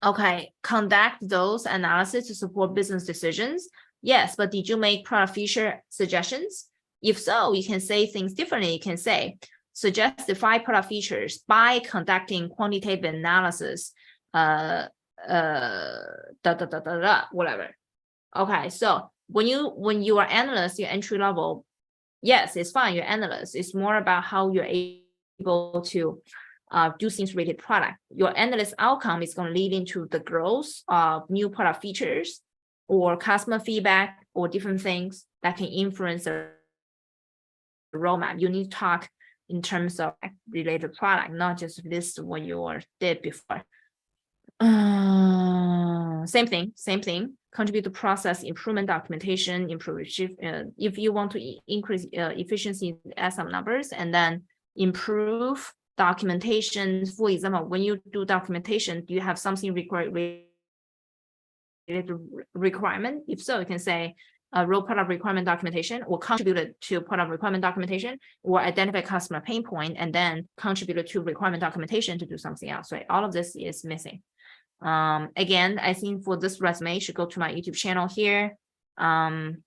Okay, conduct those analysis to support business decisions. Yes, but did you make product feature suggestions? If so, you can say things differently. You can say, suggest the 5 product features by conducting quantitative analysis, whatever. Okay, so when you are analyst, you're entry level, yes, it's fine, you're analyst. It's more about how you're able to do things related product. Your analyst outcome is going to lead into the growth of new product features or customer feedback or different things that can influence the roadmap. You need to talk in terms of related product, not just list what you did before. Same thing. Contribute to process improvement, documentation, improve. If you want to increase efficiency, add some numbers, and then improve documentation. For example, when you do documentation, do you have something requirement? If so, you can say role product requirement documentation, or contributed to product requirement documentation, or identify customer pain point and then contributed to requirement documentation to do something else, right? All of this is missing. Again, I think for this resume, you should go to my YouTube channel here. You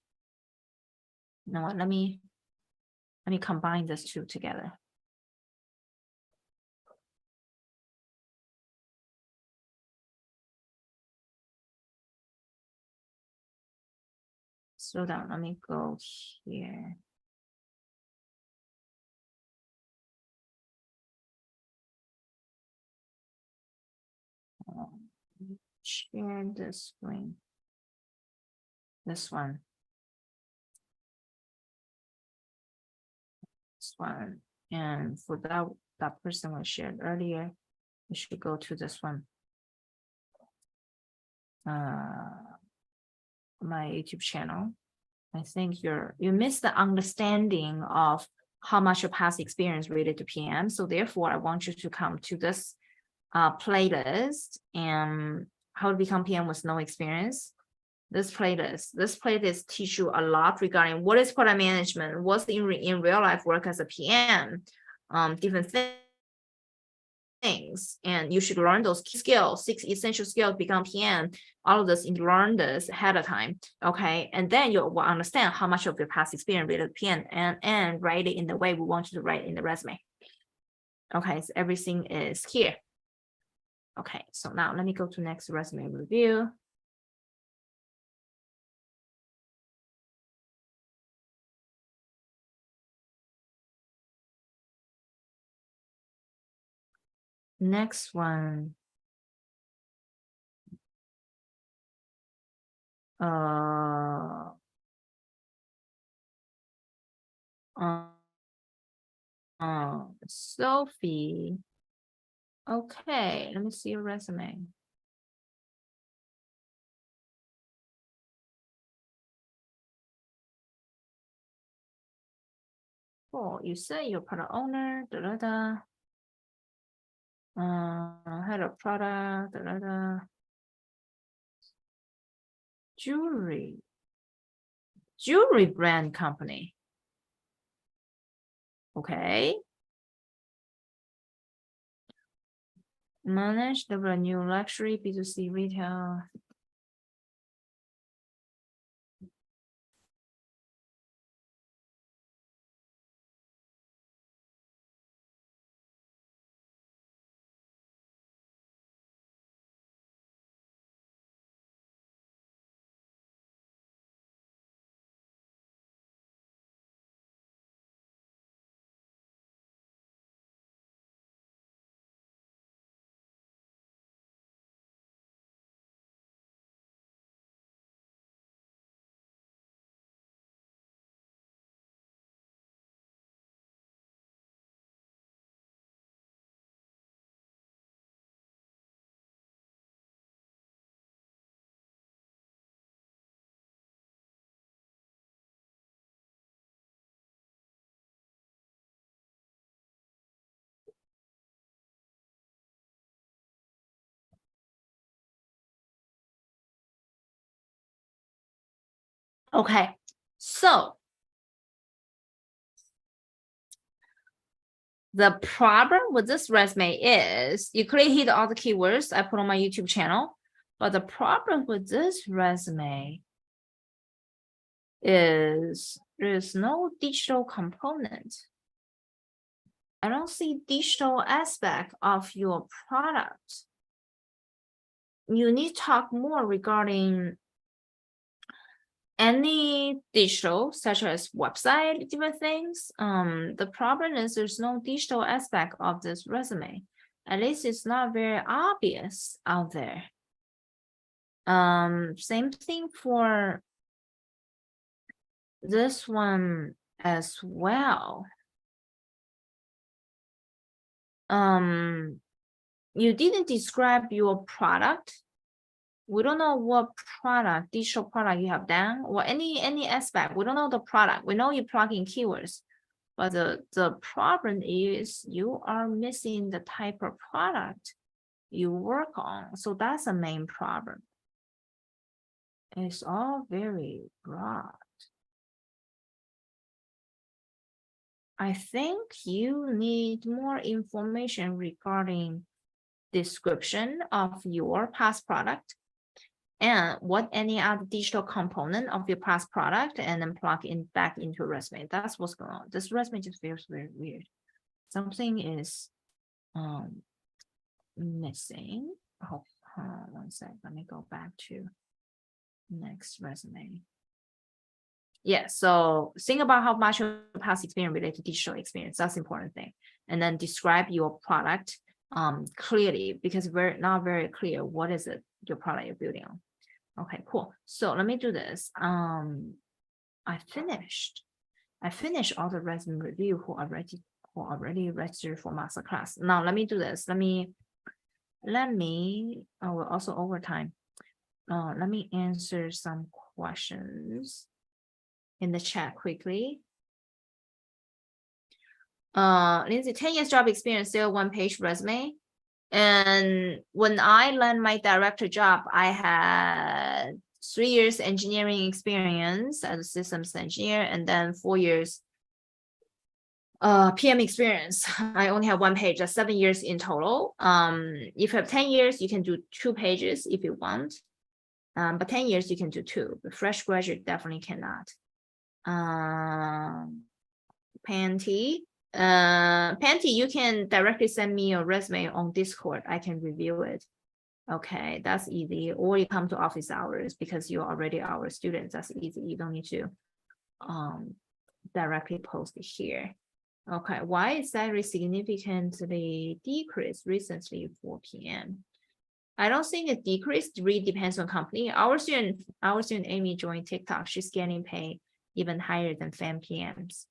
know what, let me combine this two together. Slow down, let me go here. Share the screen. This one. This one. And for that person I shared earlier, you should go to this one. My YouTube channel. I think you missed the understanding of how much your past experience related to PM. So therefore, I want you to come to this playlist and how to become PM with no experience. This playlist teach you a lot regarding what is product management, what's in real life work as a PM, different things, and you should learn those key skills, 6 essential skills to become PM. All of this, you learn this ahead of time, okay? And then you will understand how much of your past experience related to PM and write it in the way we want you to write in the resume. Okay, so everything is here. Okay, so now let me go to next resume review. Next one. Sophie. Okay, let me see your resume. Oh, you say you're product owner, head of product, jewelry brand company. Okay. Manage the new luxury B2C retail. Okay, so the problem with this resume is you clearly hit all the keywords I put on my YouTube channel, but the problem with this resume is there's no digital component. I don't see digital aspect of your product. You need to talk more regarding any digital, such as website, different things. The problem is there's no digital aspect of this resume. At least it's not very obvious out there. Same thing for this one as well. You didn't describe your product. We don't know what product, digital product you have done, or any aspect. We don't know the product. We know you plug in keywords, But the problem is you are missing the type of product you work on. So that's the main problem. It's all very broad. I think you need more information regarding description of your past product and what any other digital component of your past product, and then plug in back into resume. That's what's going on. This resume just feels very weird. Something is missing. Oh, one sec. Let me go back to next resume. Yeah, so think about how much your past experience related to digital experience. That's the important thing. And then describe your product clearly, because we're not very clear what is it your product you're building on. Okay, cool. So let me do this. I finished all the resume review who already registered for masterclass. Now let me do this. Let me we're also overtime. Let me answer some questions in the chat quickly. Lindsay, 10 years job experience, still one-page resume. And when I landed my director job, I had 3 years engineering experience as a systems engineer, and then 4 years PM experience. I only have 1 page. That's 7 years in total. If you have 10 years, you can do 2 pages if you want. But 10 years you can do 2. The fresh graduate definitely cannot. Panty, you can directly send me your resume on Discord. I can review it. Okay, that's easy. Or you come to office hours because you're already our students. That's easy. You don't need to directly post it here. Okay, why is salary significantly decreased recently for PM? I don't think it decreased. It really depends on company. Our student Amy joined TikTok. She's getting paid even higher than FAM PMs.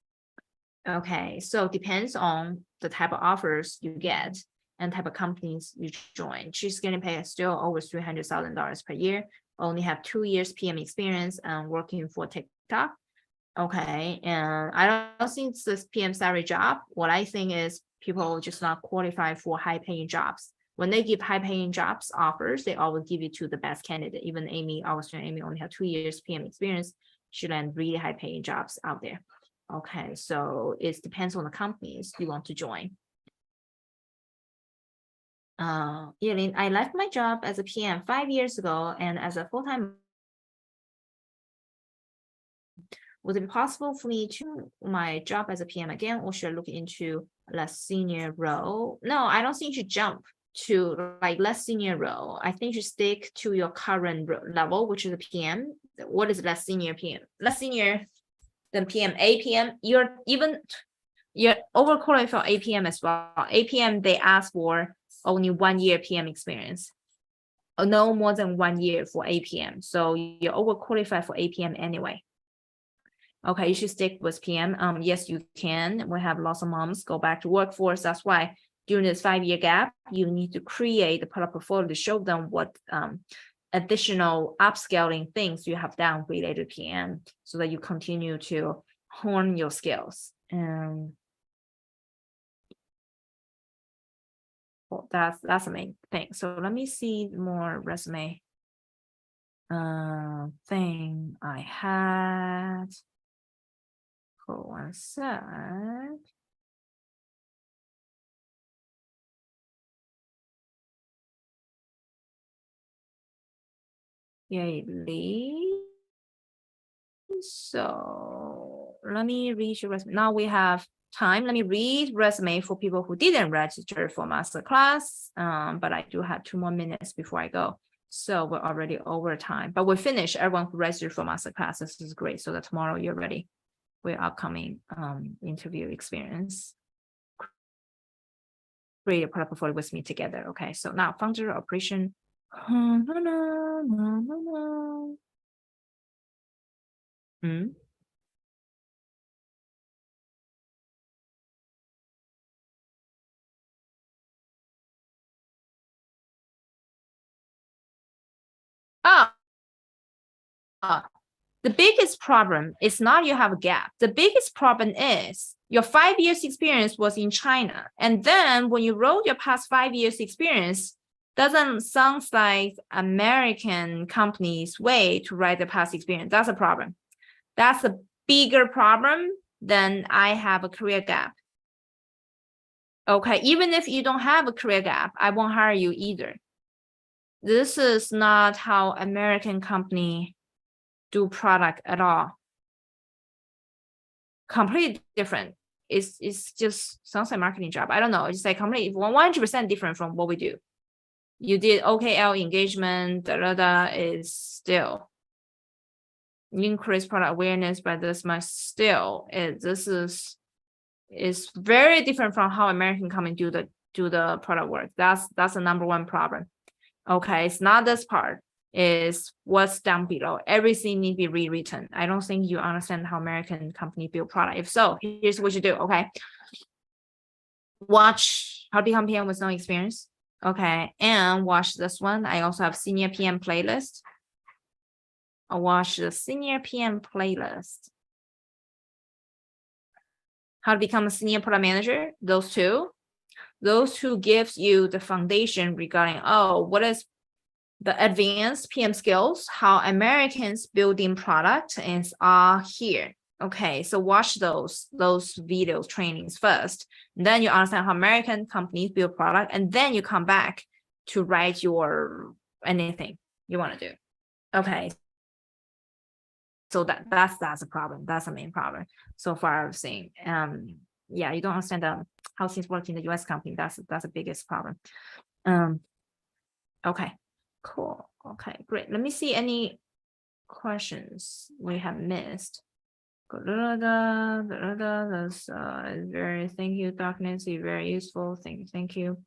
Okay, so it depends on the type of offers you get and type of companies you join. She's getting paid still over $300,000 per year. Only have 2 years PM experience and working for TikTok. Okay, and I don't think it's this PM salary job. What I think is people just not qualify for high-paying jobs. When they give high-paying jobs offers, they always give it to the best candidate. Even Amy, our student Amy, only have 2 years PM experience. She land really high-paying jobs out there. Okay, so it depends on the companies you want to join. Yeli, I left my job as a PM 5 years ago, and as a full-time, would it be possible for me to my job as a PM again, or should I look into a less senior role? No, I don't think you should jump to like less senior role. I think you stick to your current level, which is a PM. What is less senior PM? Less senior than PM, APM. You're overqualified for APM as well. APM, they ask for only 1 year PM experience, or no more than 1 year for APM. So you're overqualified for APM anyway. Okay, you should stick with PM. Yes, you can. We have lots of moms go back to workforce. That's why during this 5-year gap, you need to create the product portfolio to show them what additional upscaling things you have done related to PM, so that you continue to hone your skills. And well, that's the main thing. So let me see more resume thing I had. Hold 1 sec. Yeli. So let me read your resume. Now we have time. Let me read resume for people who didn't register for masterclass. But I do have 2 more minutes before I go. So we're already over time. But we finished everyone who registered for masterclass. This is great. So that tomorrow you're ready with upcoming interview experience. Create a product portfolio with me together. Okay. So now founder operation. The biggest problem is not you have a gap. The biggest problem is your 5 years experience was in China. And then when you wrote your past 5 years experience, doesn't sound like American company's way to write the past experience. That's a problem. That's a bigger problem than I have a career gap. Okay, even if you don't have a career gap, I won't hire you either. This is not how American company do product at all. Completely different. It's just sounds like marketing job. I don't know. It's like completely 100% different from what we do. You did OKL engagement, is still increase product awareness by this much. Still, this is very different from how American company do the product work. That's the number one problem. Okay, it's not this part. Is what's down below. Everything needs to be rewritten. I don't think you understand how American company build product. If so, here's what you do. Okay, watch How to Become PM with No Experience. Okay, and watch this one. I also have Senior PM playlist. I'll watch the Senior PM playlist. How to Become a Senior Product Manager. Those two gives you the foundation regarding what is the advanced PM skills, how Americans building product is all here. Okay, so watch those videos trainings first. Then you understand how American companies build product, and then you come back to write your anything you want to do. Okay. So that's a problem. That's the main problem so far I've seen. Yeah, you don't understand how things work in the US company. That's the biggest problem. Okay. Cool. Okay, great. Let me see any questions we have missed. That's very, thank you, Dr. Nancy, very useful. Thank you.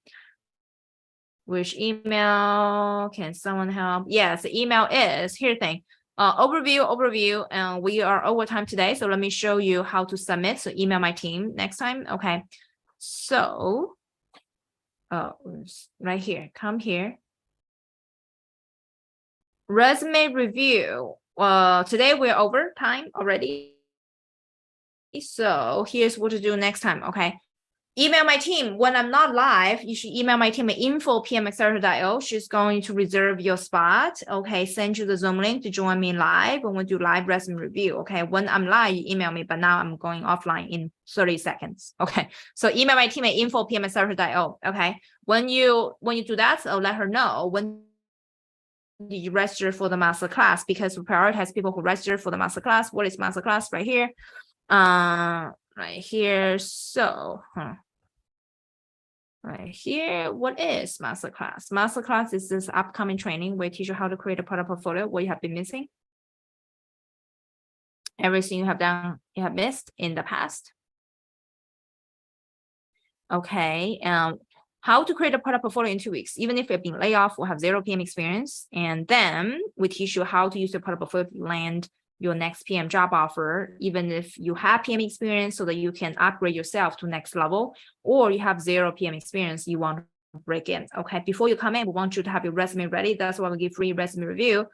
Which email can someone help? Yes, the email is here thing. Overview, and we are over time today. So let me show you how to submit. So email my team next time. Okay. So right here, come here. Resume review. Today we're over time already. So here's what to do next time. Okay. Email my team. When I'm not live, you should email my team at info@pmaccelerator.io. She's going to reserve your spot. Okay. Send you the Zoom link to join me live when we do live resume review. Okay. When I'm live, you email me, but now I'm going offline in 30 seconds. Okay. So email my team at info@pmaccelerator.io. Okay. When you do that, I'll let her know when did you register for the masterclass, because we prioritize people who register for the masterclass. What is masterclass? Right here. Right here. So right here, what is masterclass? Masterclass is this upcoming training where I teach you how to create a product portfolio, what you have been missing, everything you have done, you have missed in the past. Okay. How to create a product portfolio in 2 weeks, even if you've been laid off or have 0 PM experience. And then we teach you how to use the product portfolio to land your next PM job offer, even if you have PM experience, so that you can upgrade yourself to next level, or you have 0 PM experience, you want to break in. Okay. Before you come in, we want you to have your resume ready. That's why we give free resume review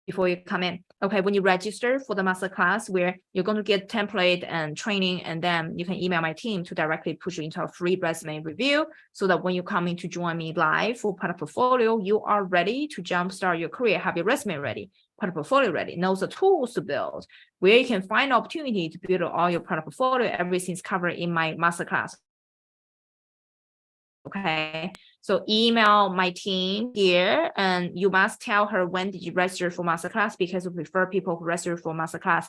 before you come in. Okay, when you register for the masterclass, where you're going to get template and training, and then you can email my team to directly push you into a free resume review, so that when you come in to join me live for product portfolio, you are ready to jumpstart your career, have your resume ready, product portfolio ready, knows the tools to build, where you can find opportunity to build all your product portfolio. Everything's covered in my masterclass. Okay, so email my team here, and you must tell her when did you register for masterclass, because we prefer people who register for masterclass,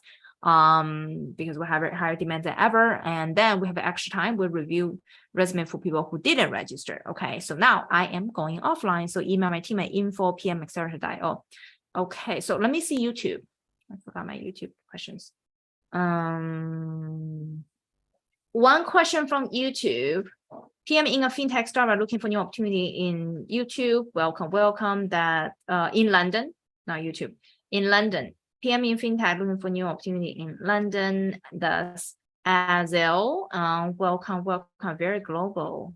because we have a higher demand than ever. And then we have extra time. We'll review resume for people who didn't register. Okay, so now I am going offline. So email my team at info@pmaccelerator.io. Okay, so let me see YouTube. I forgot my YouTube questions. One question from YouTube. PM in a fintech startup looking for new opportunity in YouTube. Welcome. That in London, not YouTube. In London, PM in fintech looking for new opportunity in London. That's Azel. Welcome. Very global.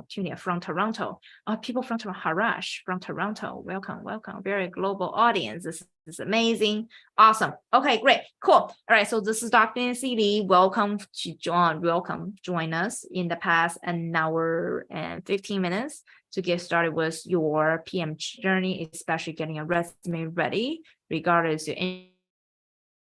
Tunia from Toronto. People from Toronto, Harash from Toronto. Welcome, welcome. Very global audience. This is amazing. Awesome. Okay, great. Cool. All right. So this is Dr. Nancy Lee. Welcome to join us in the past an hour and 15 minutes to get started with your PM journey, especially getting a resume ready, regardless of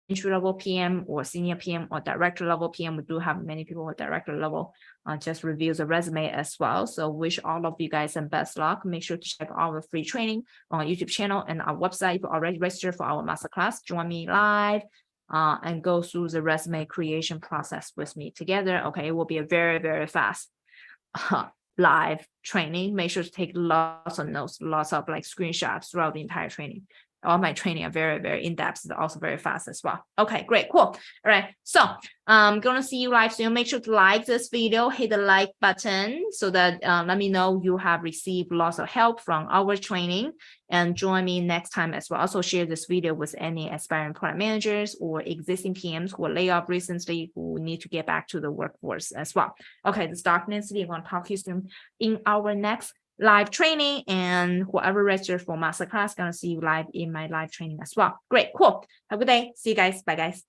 entry-level PM or senior PM or director level PM. We do have many people at director level just reviews the resume as well. So wish all of you guys some best luck. Make sure to check our free training on our YouTube channel and our website. If you already registered for our masterclass, join me live and go through the resume creation process with me together. Okay, it will be a very, very fast live training. Make sure to take lots of notes, lots of like screenshots throughout the entire training. All my training are very, very in-depth, also very fast as well. Okay, great, cool. All right, so I'm gonna see you live soon. Make sure to like this video, hit the like button so that let me know you have received lots of help from our training, and join me next time as well. Also share this video with any aspiring product managers or existing PMs who were laid off recently who need to get back to the workforce as well. Okay, this is Dr. Nancy. I'm gonna talk to you soon in our next live training, and whoever registered for masterclass gonna see you live in my live training as well. Great, cool. Have a good day. See you guys. Bye, guys.